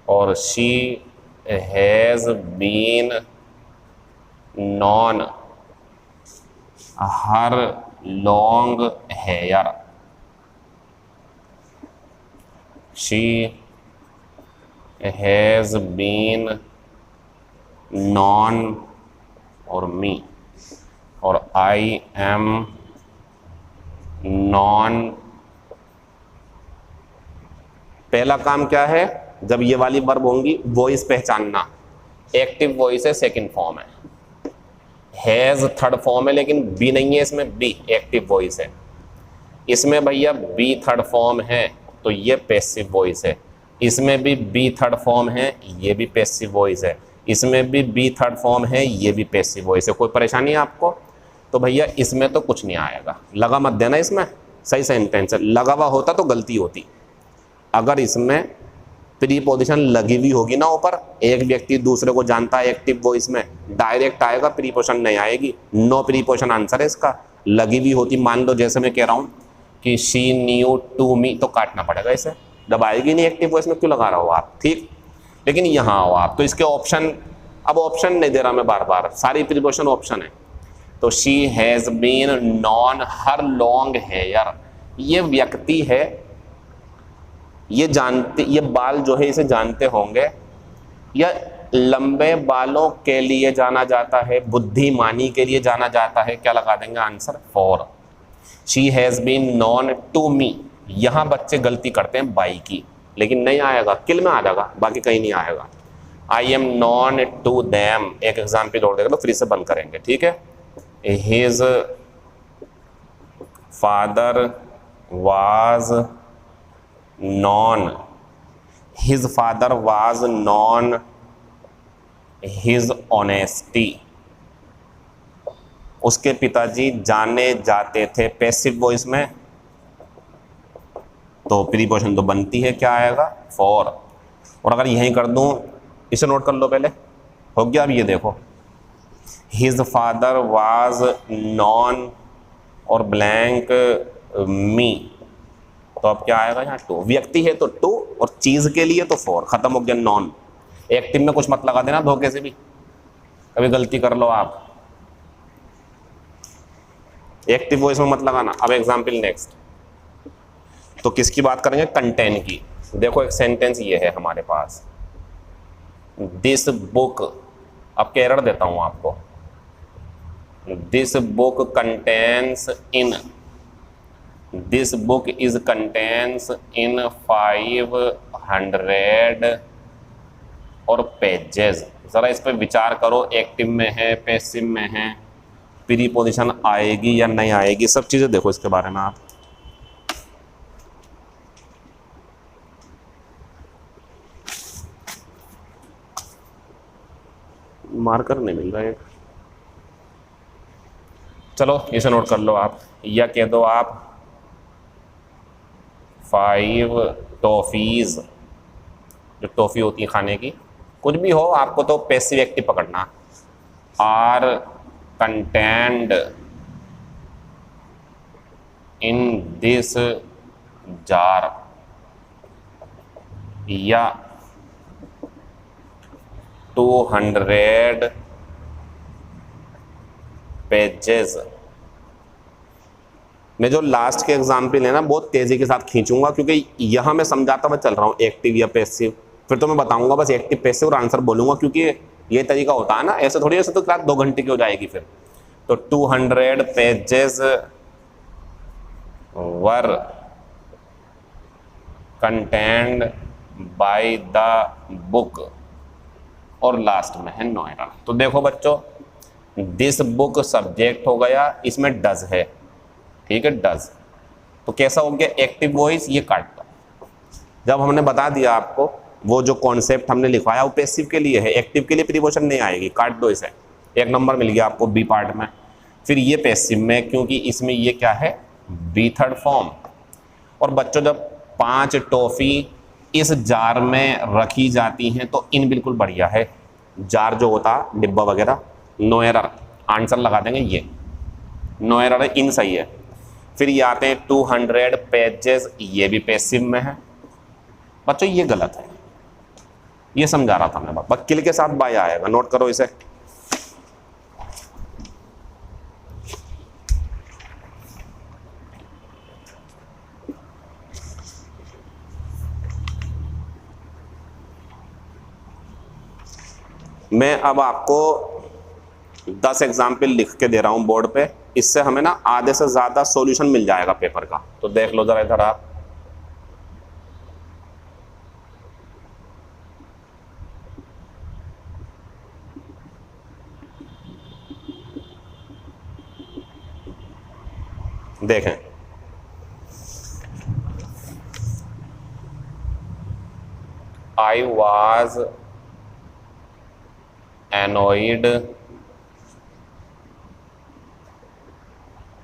Speaker 1: और she has been known her long hair, she has been known और मी, और आई एम नॉन। पहला काम क्या है, जब ये वाली वर्ब होंगी वॉइस पहचानना, एक्टिव वॉइस है, सेकंड फॉर्म है, हैज थर्ड फॉर्म है, लेकिन बी नहीं है इसमें, बी एक्टिव वॉइस है। इसमें भैया बी थर्ड फॉर्म है तो ये पैसिव वॉइस है, इसमें भी बी थर्ड फॉर्म है, ये भी पैसिव वॉइस है, इसमें भी बी थर्ड फॉर्म है, ये भी पैसिव वॉइस है। कोई परेशानी है आपको? तो भैया इसमें तो कुछ नहीं आएगा, लगा मत देना इसमें, सही सेंटेंस है, लगा हुआ होता तो गलती होती। अगर इसमें प्रीपोजिशन लगी हुई होगी ना ऊपर, एक व्यक्ति दूसरे को जानता है एक्टिव वॉइस में, डायरेक्ट आएगा, प्रीपोजिशन नहीं आएगी, नो प्रीपोजिशन आंसर है इसका। लगी हुई होती, मान लो जैसे मैं कह रहा हूँ कि शी न्यू टू मी, तो काटना पड़ेगा इसे, जब आएगी नहीं एक्टिव वॉइस में क्यों लगा रहा हो आप, ठीक। लेकिन यहाँ आओ आप, तो इसके ऑप्शन, अब ऑप्शन नहीं दे रहा मैं बार बार, सारी प्रीपोजिशन ऑप्शन है। तो she has been known her long hair, ये व्यक्ति है, ये जानते, ये बाल जो है इसे जानते होंगे, या लंबे बालों के लिए जाना जाता है, बुद्धिमानी के लिए जाना जाता है, क्या लगा देंगे answer, for. She has been known to me, यहां बच्चे गलती करते हैं बाई की, लेकिन नहीं आएगा, किल में आ जाएगा, बाकी कहीं नहीं आएगा। I am known to them, एक एग्जाम्पल और देख लो, फिर से बंद करेंगे, ठीक है। His father was known, his father was known his honesty, उसके पिताजी जाने जाते थे, पैसिव वॉइस में, तो प्रीपोजिशन तो बनती है, क्या आएगा, फॉर। और अगर यहीं कर दूं, इसे नोट कर लो पहले, हो गया। अब ये देखो, हिज फादर वाज नॉन और ब्लैंक मी, तो अब क्या आएगा यहाँ, टू, व्यक्ति है तो टू, और चीज के लिए तो फॉर, खत्म हो गया नॉन। एक्टिव में कुछ मत लगा देना धोखे से भी, कभी गलती कर लो आप, एक्टिव वॉइस में मत लगाना। अब एग्जाम्पल नेक्स्ट, तो किसकी बात करेंगे, कंटेन की। देखो एक सेंटेंस ये है हमारे पास, दिस बुक, अब क्या एरर देता हूं आपको, this book contains in, this book is contains in 500 और पेजेस। जरा इस पर विचार करो, एक्टिव में है, पैसिव में है, प्रीपोजिशन आएगी या नहीं आएगी, सब चीजें देखो इसके बारे में आप। मार्कर नहीं मिल रहा है, चलो इसे नोट कर लो आप, या कह दो आप 5 टॉफीज, जो टॉफी होती है खाने की, कुछ भी हो, आपको तो पैसिव एक्टिव पकड़ना, are contained in this jar, या 200 पेजेस। मैं जो लास्ट के एग्जाम्पल है ना बहुत तेजी के साथ खींचूंगा, क्योंकि यहां मैं समझाता हुआ चल रहा हूं एक्टिव या पैसिव, फिर तो मैं बताऊंगा बस एक्टिव पैसिव और आंसर बोलूंगा, क्योंकि ये तरीका होता है ना, ऐसे थोड़ी, ऐसे तो क्लास 2 घंटे की हो जाएगी फिर। तो 200 pages were contained by the book, और लास्ट में है नोएडा। तो देखो बच्चों, दिस बुक सब्जेक्ट हो गया, इसमें डज है, ठीक है, डज, तो कैसा हो गया एक्टिव वॉइस, ये काट दो, जब हमने बता दिया आपको, वो जो कॉन्सेप्ट हमने लिखवाया वो पैसिव के लिए है, एक्टिव के लिए प्रीपोजिशन नहीं आएगी, काट दो इसे, 1 नंबर मिल गया आपको बी पार्ट में। फिर ये पैसिव में, क्योंकि इसमें ये क्या है, बी थर्ड फॉर्म। और बच्चों जब 5 टॉफी इस जार में रखी जाती हैं तो इन बिल्कुल बढ़िया है, जार जो होता डिब्बा वगैरह, नो एरर, आंसर लगा देंगे ये, नो एरर, इन सही है। फिर ये आते हैं 200 पेजेस, ये भी पैसिव में है बच्चों, ये गलत है, ये समझा रहा था मैं, बस किल के साथ बाय आएगा, नोट करो इसे। मैं अब आपको 10 एग्जाम्पल लिख के दे रहा हूं बोर्ड पे, इससे हमें ना आधे से ज्यादा सॉल्यूशन मिल जाएगा पेपर का, तो देख लो जरा इधर आप। देखें, I was annoyed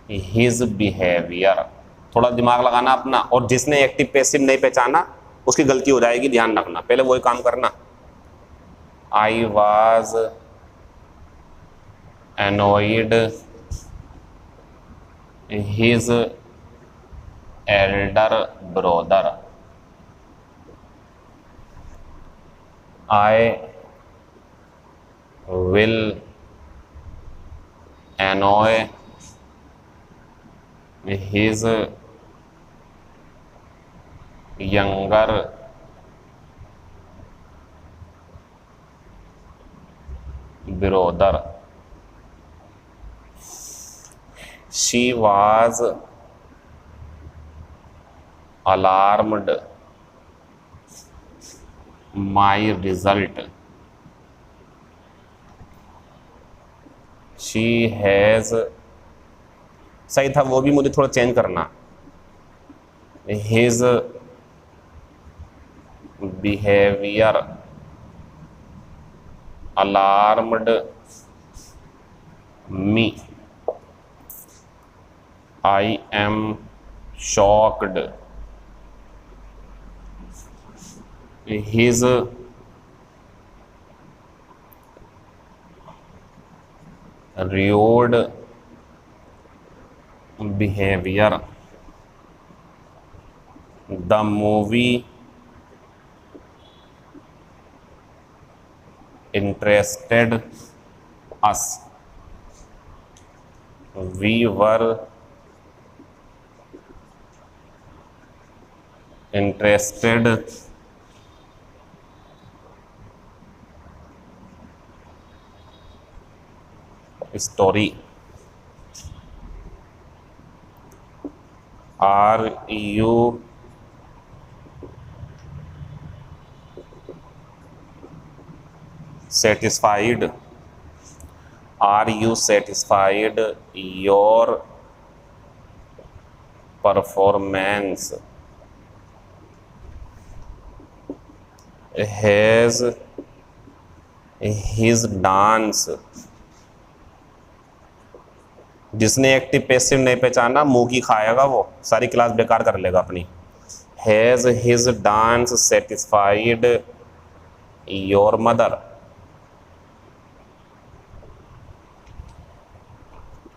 Speaker 1: his behavior, थोड़ा दिमाग लगाना अपना, और जिसने एक्टिव पैसिव नहीं पहचाना उसकी गलती हो जाएगी, ध्यान रखना, पहले वही काम करना। I was annoyed his elder brother, I will annoy his younger brother, she was alarmed my result, she has, सही था वो भी, मुझे थोड़ा चेंज करना, his behavior alarmed me, I am shocked, his rude behavior, the movie interested us, we were interested story, are you satisfied, are you satisfied your performance, has his dance, जिसने active passive नहीं पहचाना मुंह की खाएगा वो, सारी class बेकार कर लेगा अपनी। Has his dance satisfied your mother,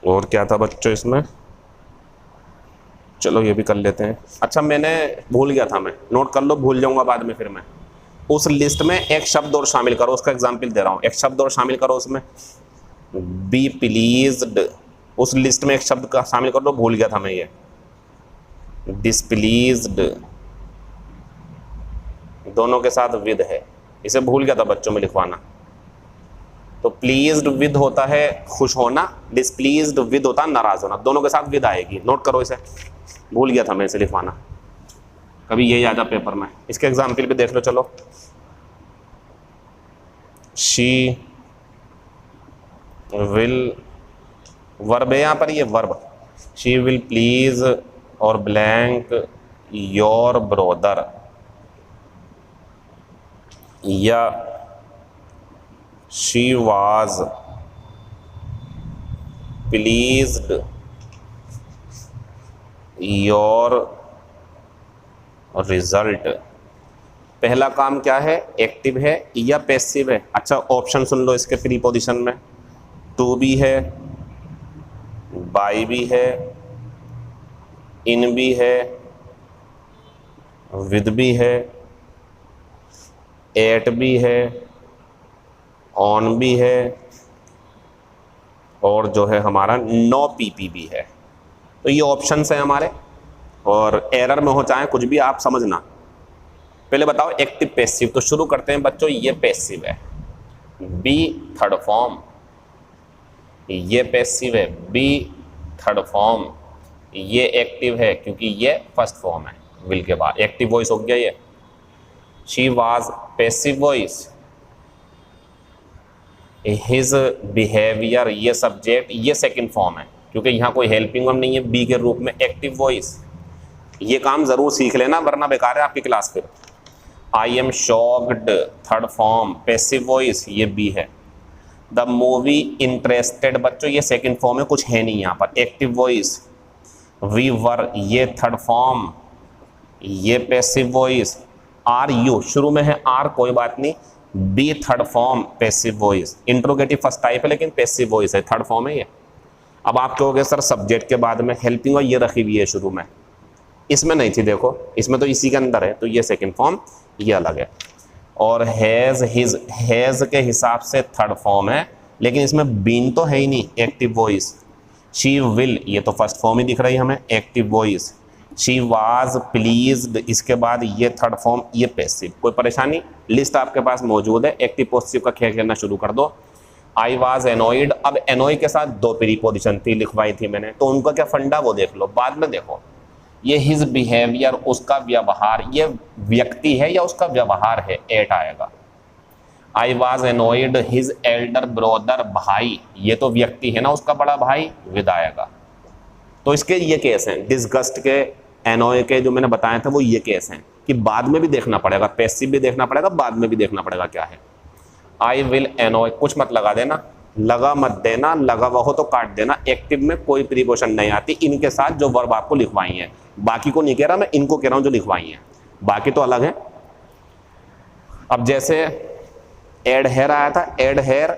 Speaker 1: और क्या था बच्चों इसमें, चलो ये भी कर लेते हैं। अच्छा मैंने भूल गया था, मैं नोट कर लो, भूल जाऊंगा बाद में फिर मैं। उस लिस्ट में एक शब्द और शामिल करो, उसका एग्जाम्पल दे रहा हूं, एक शब्द और शामिल करो उसमें, बी प्लीज्ड, उस लिस्ट में एक शब्द का शामिल कर दो, भूल गया था मैं ये, डिस्प्लीज्ड, दोनों के साथ विद है, इसे भूल गया था बच्चों में लिखवाना। तो प्लीज्ड विद होता है खुश होना, डिस्प्लीज्ड विद होता है नाराज होना, दोनों के साथ विद आएगी, नोट करो इसे, भूल गया था मैं इसे लिखवाना, कभी यही आ जा पेपर में। इसके एग्जाम्पल भी देख लो, चलो, शी विल, वर्ब है यहाँ पर, ये वर्ब, शी विल प्लीज और ब्लैंक योर ब्रोदर, या she was pleased your result. पहला काम क्या है, एक्टिव है या पैसिव है? अच्छा ऑप्शन सुन लो इसके प्रीपोजिशन में, टू भी है, बाय भी है, इन भी है, विद भी है, एट भी है, ऑन भी है, और जो है हमारा नो पीपी भी है। तो ये ऑप्शंस हैं हमारे, और एरर में हो चाहे कुछ भी आप समझना। पहले बताओ एक्टिव पैसिव, तो शुरू करते हैं बच्चों। ये पैसिव है, बी थर्ड फॉर्म, ये पैसिव है, बी थर्ड फॉर्म, ये एक्टिव है क्योंकि ये फर्स्ट फॉर्म है, विल के बाद एक्टिव वॉइस हो गया ये। She was passive voice, his behaviour, ये सब्जेक्ट, ये सेकंड फॉर्म है क्योंकि यहाँ कोई हेल्पिंग वर्ब नहीं है, बी के रूप में एक्टिव वॉइस। ये काम जरूर सीख लेना वरना बेकार है आपकी क्लास फिर। I am shocked third form, passive voice, ये बी है। द मूवी इंटरेस्टेड, बच्चों ये सेकंड फॉर्म है, कुछ है नहीं यहाँ पर, एक्टिव वॉइस। वी वर, ये थर्ड फॉर्म, ये पैसिव वॉइस। आर यू, शुरू में है आर, कोई बात नहीं, be third form, passive voice. Interrogative first type है लेकिन पैसिव वॉइस है, थर्ड फॉर्म है ये। अब आप कहोगे सर सब्जेक्ट के बाद में हेल्पिंग और ये रखी हुई है शुरू में, इसमें नहीं थी, देखो इसमें तो इसी के अंदर है, तो ये सेकंड फॉर्म, ये अलग है। और हैज़, हिज, हैज़ के हिसाब से थर्ड फॉर्म है लेकिन इसमें बीन तो है ही नहीं, एक्टिव वॉइस। शी विल, ये तो फर्स्ट फॉर्म ही दिख रही है हमें, active voice. She was pleased, इसके बाद ये थर्ड फॉर्म, ये पैसिव। कोई परेशानी, लिस्ट आपके पास मौजूद है, एक्टिव पॉजिटिव का खेल खेलना शुरू कर दो। आई वाज एनोइड, अब एनोई के साथ दो प्रीपोजिशन थी, लिखवाई थी मैंने, तो उनका क्या फंडा वो देख लो, बाद में देखो। ये हिज बिहेवियर, उसका व्यवहार, ये व्यक्ति है या उसका व्यवहार है, एट आएगा। I was annoyed his elder brother, भाई, ये तो व्यक्ति है ना उसका बड़ा भाई, विद आएगा। तो इसके ये केस हैं, डिसगस्ट के, एनोय के जो मैंने बताए थे वो ये केस हैं कि बाद में भी देखना पड़ेगा, पैसिव भी देखना पड़ेगा, बाद में भी देखना पड़ेगा क्या है। आई विल एनोय, कुछ मत लगा देना, लगा मत देना, लगा हुआ हो तो काट देना। एक्टिव में कोई प्रीपोजिशन नहीं आती इनके साथ जो वर्ब आपको लिखवाई हैं, बाकी को नहीं कह रहा मैं, इनको कह रहा हूं जो लिखवाई हैं, बाकी तो अलग है। अब जैसे एड हेयर आया था, एड हेयर,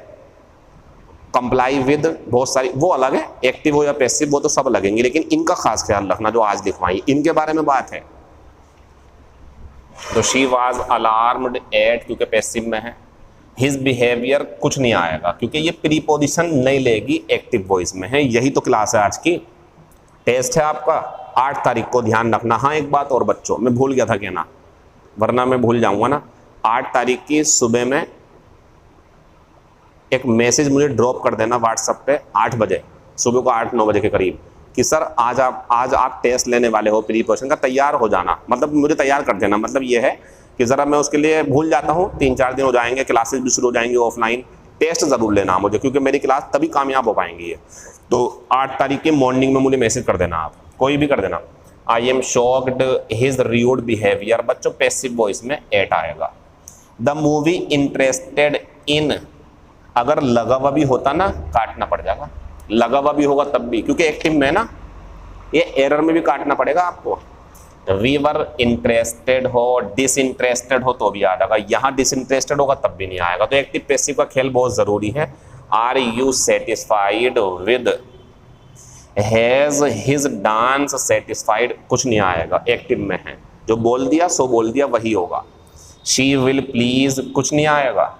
Speaker 1: कंप्लाई विद, बहुत सारी, वो अलग है, एक्टिव हो या पैसिव वो तो सब लगेंगे, लेकिन इनका खास ख्याल रखना जो आज लिखवाई, इनके बारे में बात है। तो शी वाज अलार्म्ड एट, क्योंकि पैसिव में है। हिज बिहेवियर, कुछ नहीं आएगा क्योंकि ये प्रीपोजिशन नहीं लेगी, एक्टिव वॉइस में है। यही तो क्लास है आज की, टेस्ट है आपका 8 तारीख को, ध्यान रखना। हाँ एक बात और बच्चों, मैं भूल गया था कहना, वरना मैं भूल जाऊंगा ना। 8 तारीख की सुबह में एक मैसेज मुझे ड्रॉप कर देना व्हाट्सएप पे 8 बजे, सुबह को 8-9 बजे के करीब, कि सर आज आप टेस्ट लेने वाले हो प्रीपोजिशन का, तैयार हो जाना। मतलब मुझे तैयार कर देना, मतलब ये है कि ज़रा मैं उसके लिए भूल जाता हूँ, 3-4 दिन हो जाएंगे, क्लासेस भी शुरू हो जाएंगी ऑफलाइन, टेस्ट ज़रूर लेना मुझे, क्योंकि मेरी क्लास तभी कामयाब हो पाएंगी ये। तो 8 तारीख की मॉर्निंग में मुझे मैसेज कर देना, आप कोई भी कर देना। I am shocked his rude behaviour, बच्चों पैसिव वॉइस में एट आएगा। द मूवी इंटरेस्टेड इन, अगर लगा हुआ भी होता ना काटना पड़ जाएगा, लगा हुआ भी होगा तब भी, क्योंकि एक्टिव में ना, ये एरर में भी काटना पड़ेगा आपको। वी वर इंटरेस्टेड हो, डिसइंटरेस्टेड हो तो भी आ जाएगा, यहाँ डिसइंटरेस्टेड होगा तब भी नहीं आएगा। तो एक्टिव पैसिव का खेल बहुत ज़रूरी है। Are you satisfied with, has his dance satisfied, कुछ नहीं आएगा, एक्टिव में है, जो बोल दिया सो बोल दिया वही होगा। शी विल प्लीज, कुछ नहीं आएगा,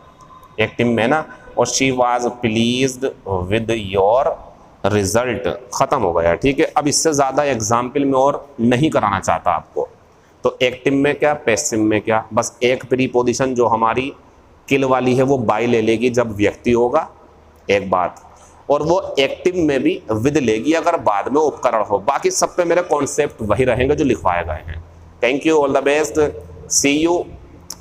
Speaker 1: एक्टिव में ना। और she was pleased with your result, खत्म हो गया, ठीक है। अब इससे ज़्यादा एग्जाम्पल में और नहीं कराना चाहता आपको। तो एक्टिव में क्या, पैसिव में क्या, बस एक प्रीपोजिशन जो हमारी किल वाली है वो बाय ले लेगी जब व्यक्ति होगा, एक बात, और वो एक्टिव में भी विद लेगी अगर बाद में उपकरण हो। बाकी सब पे मेरे कॉन्सेप्ट वही रहेंगे जो लिखवाए गए हैं। Thank you, all the best, see you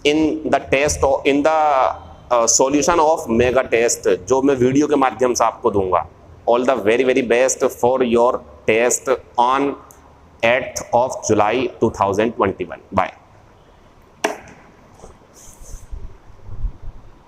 Speaker 1: in the test, in the solution of mega test, जो मैं वीडियो के माध्यम से आपको दूंगा। All the very very best for your test on 8th of July 2021. Bye.